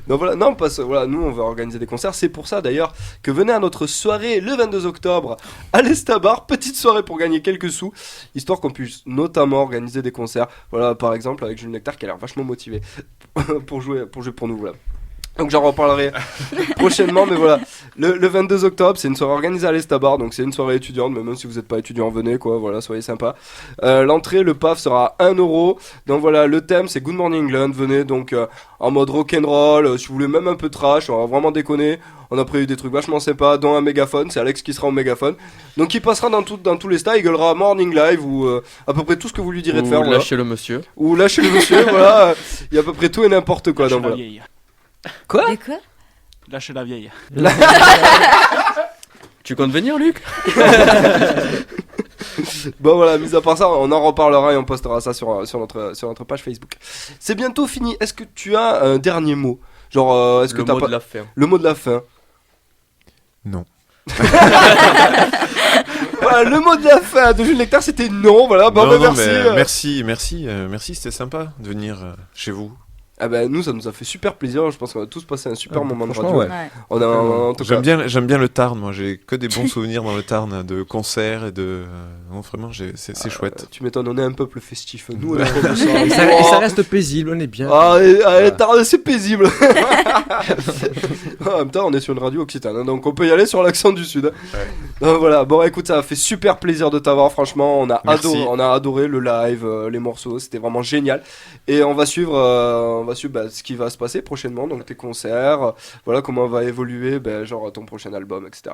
Donc voilà, non, parce voilà, nous on va organiser des concerts, c'est pour ça d'ailleurs que venez à notre soirée le 22 octobre à l'Estabar, petite soirée pour gagner quelques sous, histoire qu'on puisse notamment organiser des concerts, voilà, par exemple avec Jules Nectar qui a l'air vachement motivé pour jouer pour nous, voilà. Donc j'en reparlerai prochainement, mais voilà, le 22 octobre, c'est une soirée organisée à l'Estabar, donc c'est une soirée étudiante, mais même si vous n'êtes pas étudiant, venez quoi, voilà, soyez sympa. L'entrée, le PAF sera 1€, donc voilà, le thème c'est Good Morning England, venez donc en mode rock'n'roll, si vous voulez même un peu trash, on va vraiment déconner, on a prévu des trucs vachement sympas, dont un mégaphone, c'est Alex qui sera au mégaphone, donc il passera dans tous les styles, il gueulera Morning Live ou à peu près tout ce que vous lui direz de faire. Ou lâchez le monsieur. Ou lâchez le monsieur, voilà, il y a à peu près tout et n'importe quoi. Lâchez Donc la voilà. vieille. Et quoi? Lâchez la vieille. Tu comptes venir, Luc? Bon voilà, mis à part ça, on en reparlera et on postera ça sur notre page Facebook. C'est bientôt fini. Est-ce que tu as un dernier mot? Genre, est-ce que Le t'as mot pas de la fin. le mot de la fin? Non. Voilà, le mot de la fin de Jules Nectar, c'était non. Voilà, bon, Non, bah, non, merci. mais merci, c'était sympa de venir chez vous. Ah bah nous, ça nous a fait super plaisir. Je pense qu'on a tous passé un super moment de franchement, radio. ouais. On a en tout cas. J'aime bien le Tarn, moi j'ai que des bons souvenirs dans le Tarn de concerts et de... non vraiment c'est chouette. Tu m'étonnes, on est un peuple festif. Nous, on est comme ça. Et ça reste paisible, on est bien. Tarn, c'est paisible. En même temps, on est sur une radio occitane, hein, donc on peut y aller sur l'accent du sud. Donc voilà, bon écoute, ça a fait super plaisir de t'avoir, franchement, on a adoré le live, les morceaux, c'était vraiment génial. Et on va suivre ce qui va se passer prochainement, donc tes concerts, voilà comment va évoluer, genre ton prochain album, etc.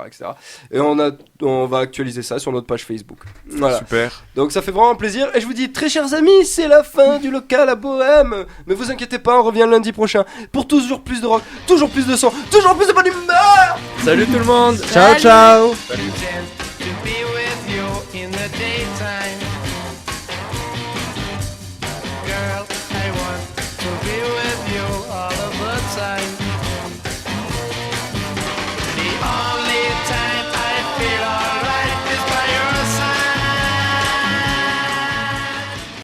Et on va actualiser ça sur notre page Facebook. Voilà. Super. Donc ça fait vraiment plaisir. Et je vous dis, très chers amis, c'est la fin du local à Bohème. Mais vous inquiétez pas, on revient lundi prochain pour toujours plus de rock, toujours plus de son, toujours plus de bonne humeur. Salut tout le monde! Ciao, ciao! To be with you in the day.